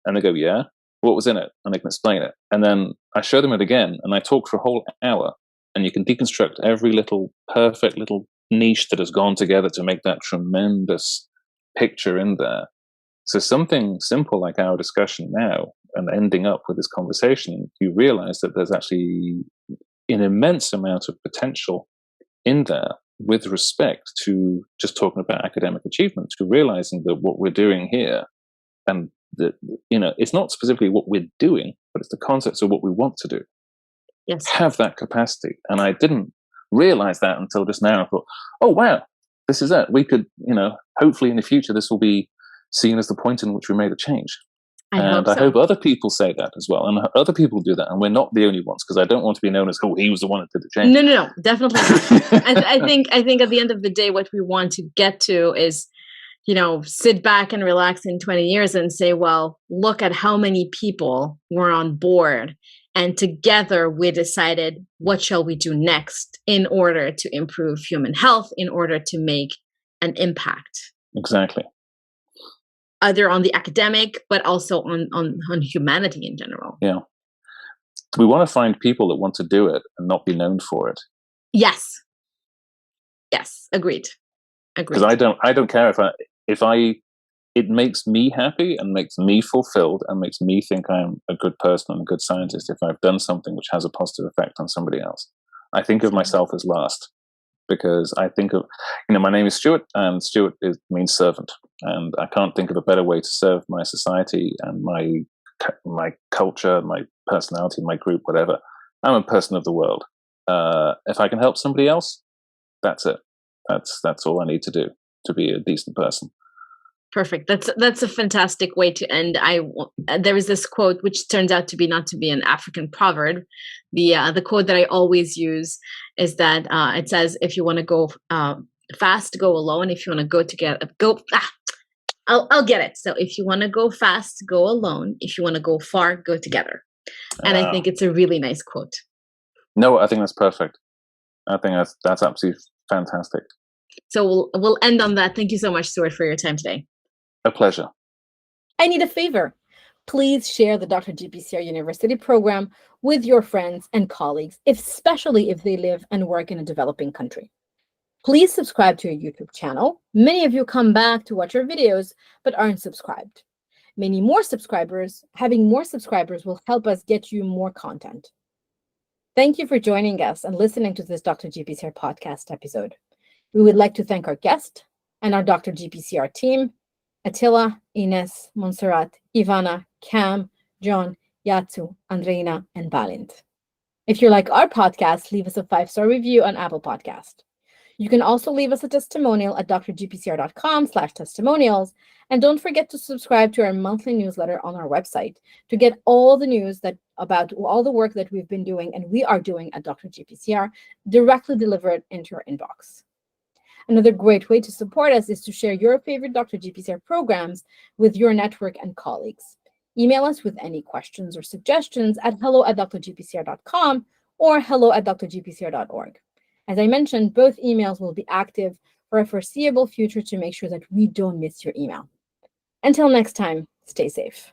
And they go, yeah. What was in it? And they can explain it. And then I show them it again, and I talk for a whole hour. And you can deconstruct every little perfect little niche that has gone together to make that tremendous picture in there. So something simple like our discussion now, and ending up with this conversation, you realize that there's actually an immense amount of potential in there with respect to just talking about academic achievement, to realizing that what we're doing here, and that, it's not specifically what we're doing, but it's the concepts of what we want to do. Yes. Have that capacity. And I didn't realize that until just now. I thought, oh, wow, this is it. We could, hopefully in the future, this will be seen as the point in which we made a change. I hope other people say that as well. And other people do that. And we're not the only ones, because I don't want to be known as, oh, he was the one that did the change. No, definitely not. I think at the end of the day, what we want to get to is, sit back and relax in 20 years and say, well, look at how many people were on board. And together we decided, what shall we do next in order to improve human health, in order to make an impact? Exactly. Either on the academic, but also on humanity in general. Yeah. We want to find people that want to do it and not be known for it. Yes. Agreed. Because I don't care if it makes me happy and makes me fulfilled and makes me think I'm a good person and a good scientist if I've done something which has a positive effect on somebody else. I think of myself as last, because I think of, my name is Stuart, and Stuart means servant. And I can't think of a better way to serve my society and my culture, my personality, my group, whatever. I'm a person of the world. If I can help somebody else, that's it. That's all I need to do to be a decent person. Perfect. That's a fantastic way to end. There is this quote which turns out to be not to be an African proverb. The quote that I always use is that it says, "If you want to go fast, go alone. If you want to go together, go." I'll get it. So if you want to go fast, go alone. If you want to go far, go together. And I think it's a really nice quote. No, I think that's perfect. I think that's absolutely fantastic. So we'll end on that. Thank you so much, Stuart, for your time today. A pleasure. I need a favor. Please share the Dr. GPCR University program with your friends and colleagues, especially if they live and work in a developing country. Please subscribe to our YouTube channel. Many of you come back to watch our videos, but aren't subscribed. Having more subscribers will help us get you more content. Thank you for joining us and listening to this Dr. GPCR podcast episode. We would like to thank our guest and our Dr. GPCR team, Attila, Ines, Montserrat, Ivana, Cam, John, Yatsu, Andreina, and Balint. If you like our podcast, leave us a 5-star review on Apple Podcast. You can also leave us a testimonial at drgpcr.com/testimonials. And don't forget to subscribe to our monthly newsletter on our website to get all the news about all the work that we've been doing and we are doing at Dr. GPCR directly delivered into your inbox. Another great way to support us is to share your favorite Dr. GPCR programs with your network and colleagues. Email us with any questions or suggestions at hello@drgpcr.com or hello@drgpcr.org. As I mentioned, both emails will be active for a foreseeable future to make sure that we don't miss your email. Until next time, stay safe.